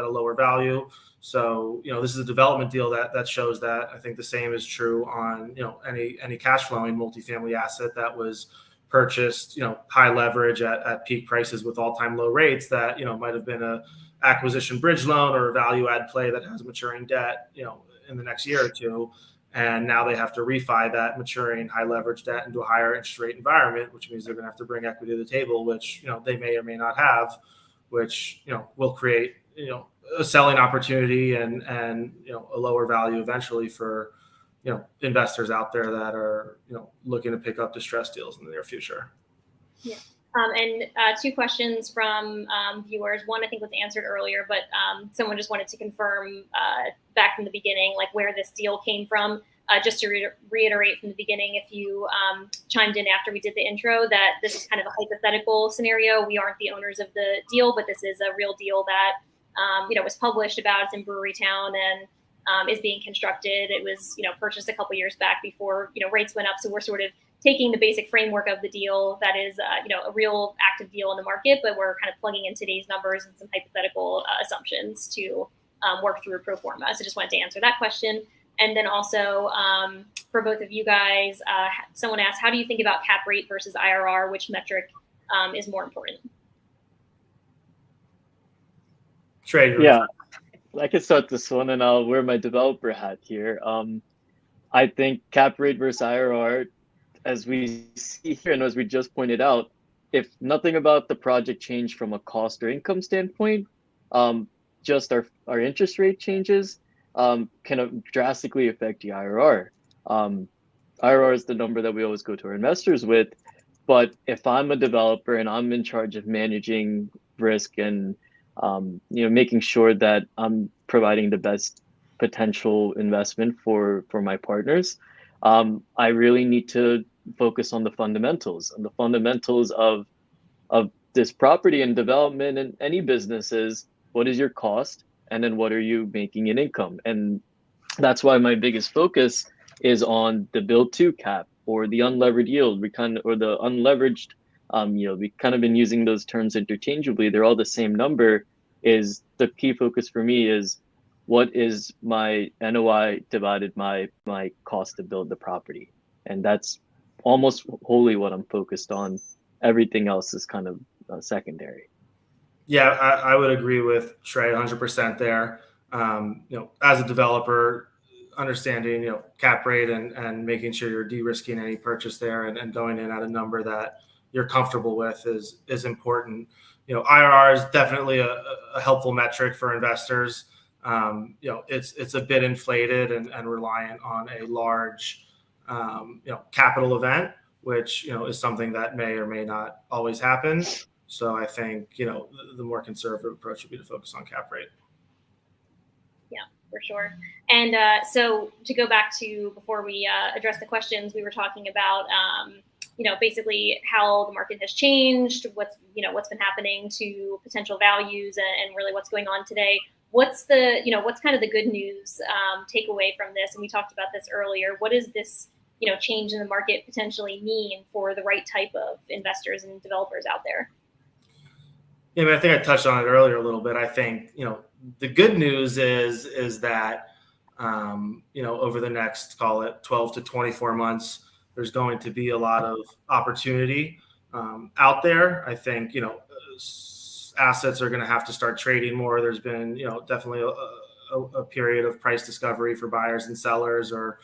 S2: a lower value. So this is a development deal that shows that. I think the same is true on any cash flowing multifamily asset that was purchased high leverage at peak prices with all-time low rates that might have been a acquisition bridge loan or a value add play that has maturing debt in the next year or two, and now they have to refi that maturing high leverage debt into a higher interest rate environment, which means they're going to have to bring equity to the table, which they may or may not have, which will create a selling opportunity and a lower value eventually for investors out there that are looking to pick up distressed deals in the near future.
S1: Yeah. And two questions from viewers. One I think was answered earlier, but someone just wanted to confirm back from the beginning, like where this deal came from. Just to reiterate from the beginning, if you chimed in after we did the intro, that this is kind of a hypothetical scenario. We aren't the owners of the deal, but this is a real deal that was published about. It's in Brewerytown and is being constructed. It was purchased a couple years back before rates went up. So we're sort of taking the basic framework of the deal that is, a real active deal in the market, but we're kind of plugging in today's numbers and some hypothetical assumptions to work through pro forma. So just wanted to answer that question. And then also for both of you guys, someone asked, how do you think about cap rate versus IRR? Which metric is more important?
S2: Shray,
S3: yeah, I can start this one and I'll wear my developer hat here. I think cap rate versus IRR, as we see here and as we just pointed out, if nothing about the project changed from a cost or income standpoint, just our interest rate changes can drastically affect the IRR. IRR is the number that we always go to our investors with, but if I'm a developer and I'm in charge of managing risk and making sure that I'm providing the best potential investment for my partners, I really need to focus on the fundamentals. And the fundamentals of this property and development and any business is, what is your cost? And then what are you making in income? And that's why my biggest focus is on the build to cap or the unlevered yield. Or the unleveraged yield. We kind of been using those terms interchangeably. They're all the same number. Is the key focus for me is what is my NOI divided my cost to build the property. And that's almost wholly what I'm focused on. Everything else is kind of secondary.
S2: Yeah, I would agree with Shray 100% there. As a developer, understanding, cap rate and making sure you're de-risking any purchase there and going in at a number that you're comfortable with is important. IRR is definitely a helpful metric for investors. It's a bit inflated and reliant on a large, capital event, which, is something that may or may not always happen. So I think, the more conservative approach would be to focus on cap rate.
S1: Yeah, for sure. And so to go back to before we address the questions, we were talking about, basically how the market has changed, what's been happening to potential values, and really what's going on today. What's what's kind of the good news takeaway from this? And we talked about this earlier. What does this change in the market potentially mean for the right type of investors and developers out there?
S2: Yeah, I think I touched on it earlier a little bit. I think the good news is that over the next, call it 12 to 24 months, there's going to be a lot of opportunity out there. I think assets are going to have to start trading more. There's been definitely a period of price discovery for buyers and sellers, or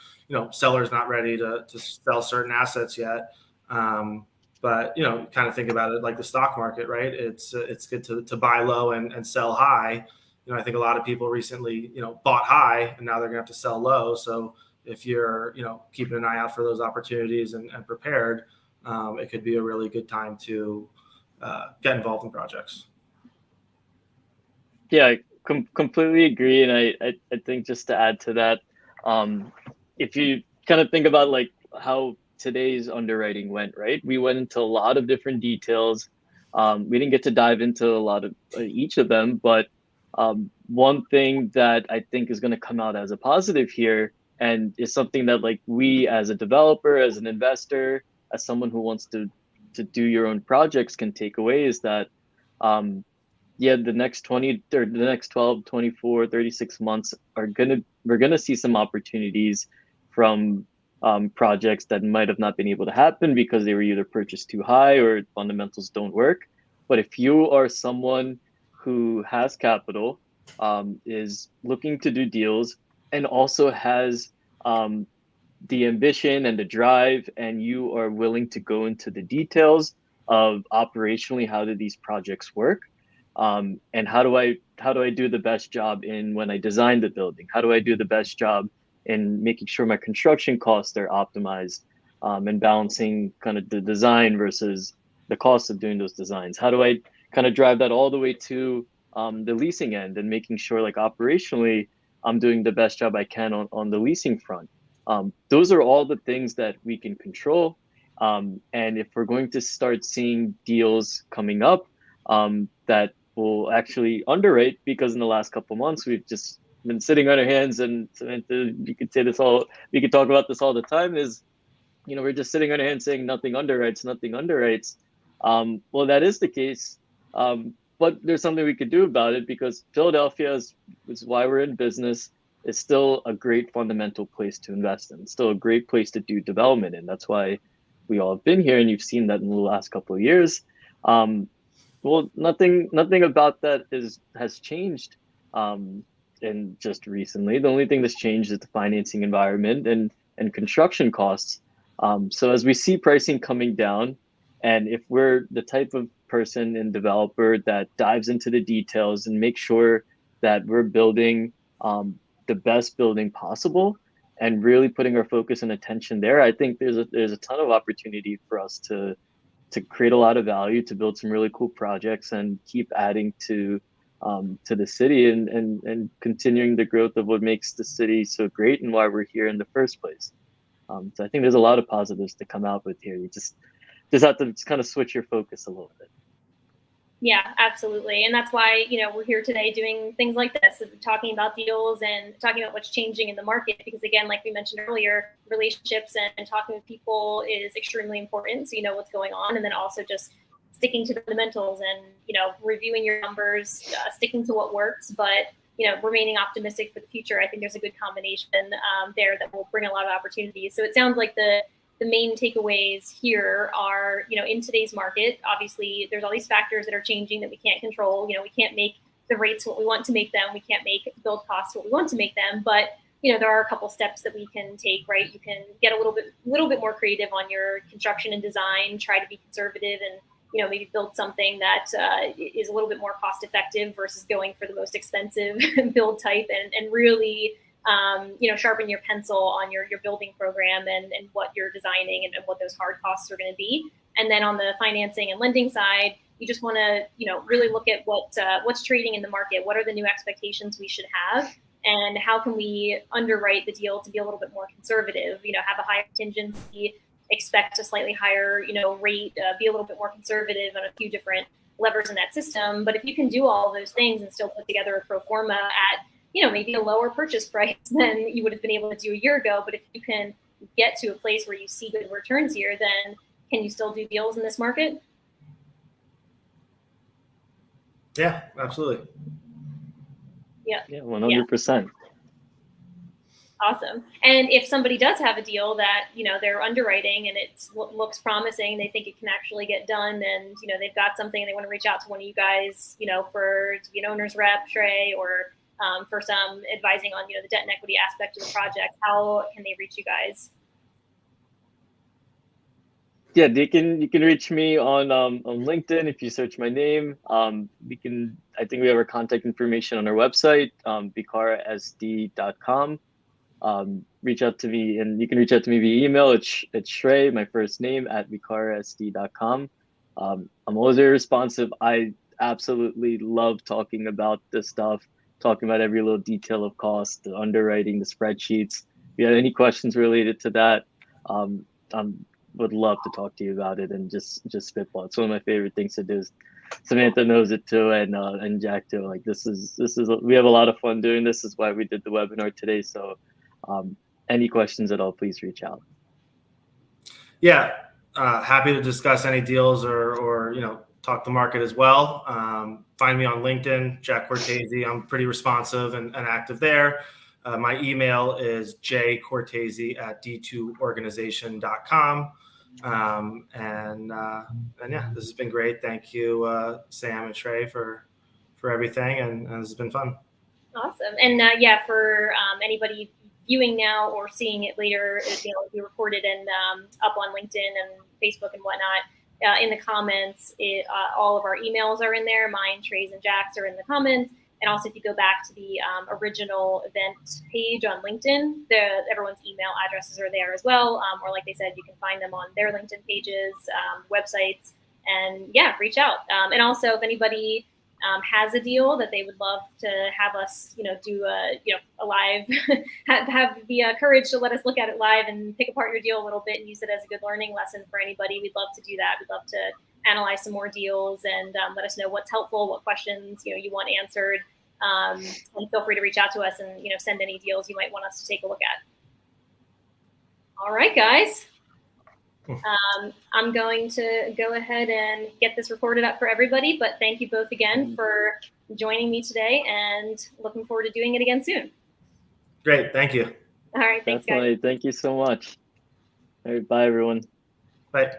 S2: sellers not ready to sell certain assets yet. But kind of think about it like the stock market, right? It's good to buy low and sell high. I think a lot of people recently bought high, and now they're gonna have to sell low. So if you're keeping an eye out for those opportunities and prepared, it could be a really good time to get involved in projects.
S3: Yeah, I completely agree. And I think just to add to that, if you kind of think about like how today's underwriting went, right? We went into a lot of different details. We didn't get to dive into a lot of each of them, but one thing that I think is going to come out as a positive here, and is something that like we as a developer, as an investor, as someone who wants to do your own projects can take away, is that the next 20 or the next 12, 24, 36 months we're gonna see some opportunities from projects that might have not been able to happen because they were either purchased too high or fundamentals don't work. But if you are someone who has capital, is looking to do deals, and also has the ambition and the drive, and you are willing to go into the details of operationally how do these projects work, and how do I do the best job in when I design the building? How do I do the best job in making sure my construction costs are optimized, and balancing kind of the design versus the cost of doing those designs? How do I kind of drive that all the way to the leasing end, and making sure like operationally I'm doing the best job I can on the leasing front? Those are all the things that we can control. And if we're going to start seeing deals coming up that will actually underwrite, because in the last couple of months we've just been sitting on our hands, and Samantha, you could say this all, we could talk about this all the time, is we're just sitting on our hands saying nothing underwrites. Well, that is the case, but there's something we could do about it, because Philadelphia is why we're in business. It's still a great fundamental place to invest in. It's still a great place to do development in. That's why we all have been here, and you've seen that in the last couple of years. Well, nothing about that has changed, and just recently. The only thing that's changed is the financing environment and construction costs. So as we see pricing coming down, and if we're the type of person and developer that dives into the details and make sure that we're building the best building possible, and really putting our focus and attention there, I think there's a ton of opportunity for us to create a lot of value, to build some really cool projects, and keep adding to the city, and continuing the growth of what makes the city so great and why we're here in the first place. So I think there's a lot of positives to come out with here. You just have to kind of switch your focus a little bit.
S1: Yeah, absolutely. And that's why, we're here today doing things like this, talking about deals and talking about what's changing in the market. Because again, like we mentioned earlier, relationships and talking with people is extremely important. So you know what's going on. And then also just sticking to the fundamentals and, reviewing your numbers, sticking to what works, but, remaining optimistic for the future. I think there's a good combination there that will bring a lot of opportunities. So it sounds like the main takeaways here are, in today's market, obviously there's all these factors that are changing that we can't control. We can't make the rates what we want to make them. We can't make build costs what we want to make them. But, there are a couple steps that we can take, right? You can get a little bit more creative on your construction and design, try to be conservative, and, maybe build something that is a little bit more cost effective versus going for the most expensive build type, and really, sharpen your pencil on your building program and what you're designing and what those hard costs are going to be. And then on the financing and lending side, you just want to, really look at what's trading in the market. What are the new expectations we should have? And how can we underwrite the deal to be a little bit more conservative, have a higher contingency, expect a slightly higher, rate, be a little bit more conservative on a few different levers in that system. But if you can do all those things and still put together a pro forma at, maybe a lower purchase price than you would have been able to do a year ago, but if you can get to a place where you see good returns here, then can you still do deals in this market?
S2: Yeah, absolutely.
S1: Yeah.
S3: Yeah, 100%.
S1: Awesome. And if somebody does have a deal that, they're underwriting and it looks promising, they think it can actually get done, and, they've got something and they want to reach out to one of you guys, for to be an owner's rep, Shray, or for some advising on, the debt and equity aspect of the project, how can they reach you guys?
S3: Yeah, you can reach me on LinkedIn if you search my name. I think we have our contact information on our website, vikarasd.com. Reach out to me, and you can reach out to me via email. It's Shray, my first name, at vikarasd.com. I'm always very responsive. I absolutely love talking about this stuff, talking about every little detail of cost, the underwriting, the spreadsheets. If you have any questions related to that, would love to talk to you about it and just spitball. It's one of my favorite things to do. Samantha knows it too, and Jack too. Like this is we have a lot of fun doing this. Is why we did the webinar today. So any questions at all, please reach out.
S2: Yeah, happy to discuss any deals or talk the market as well. Find me on LinkedIn, Jack Cortese. I'm pretty responsive and active there. My email is jcortese@d2organization.com. And yeah, this has been great. Thank you, Sam and Shray, for everything, and this has been fun.
S1: Awesome. And for anybody viewing now or seeing it later, it'll be recorded and up on LinkedIn and Facebook and whatnot. In the comments, all of our emails are in there. Mine, Shray's, and Jack's are in the comments. And also, if you go back to the original event page on LinkedIn, everyone's email addresses are there as well. Or like they said, you can find them on their LinkedIn pages, websites, and yeah, reach out. And also, if anybody has a deal that they would love to have us, do a live, have the courage to let us look at it live and pick apart your deal a little bit and use it as a good learning lesson for anybody, we'd love to do that. We'd love to analyze some more deals and let us know what's helpful, what questions you want answered, and feel free to reach out to us and send any deals you might want us to take a look at. All right, guys. I'm going to go ahead and get this recorded up for everybody, but thank you both again for joining me today, and looking forward to doing it again soon.
S2: Great, thank you.
S1: All right, thanks, guys.
S3: Thank you so much. All right, bye, everyone.
S2: Bye.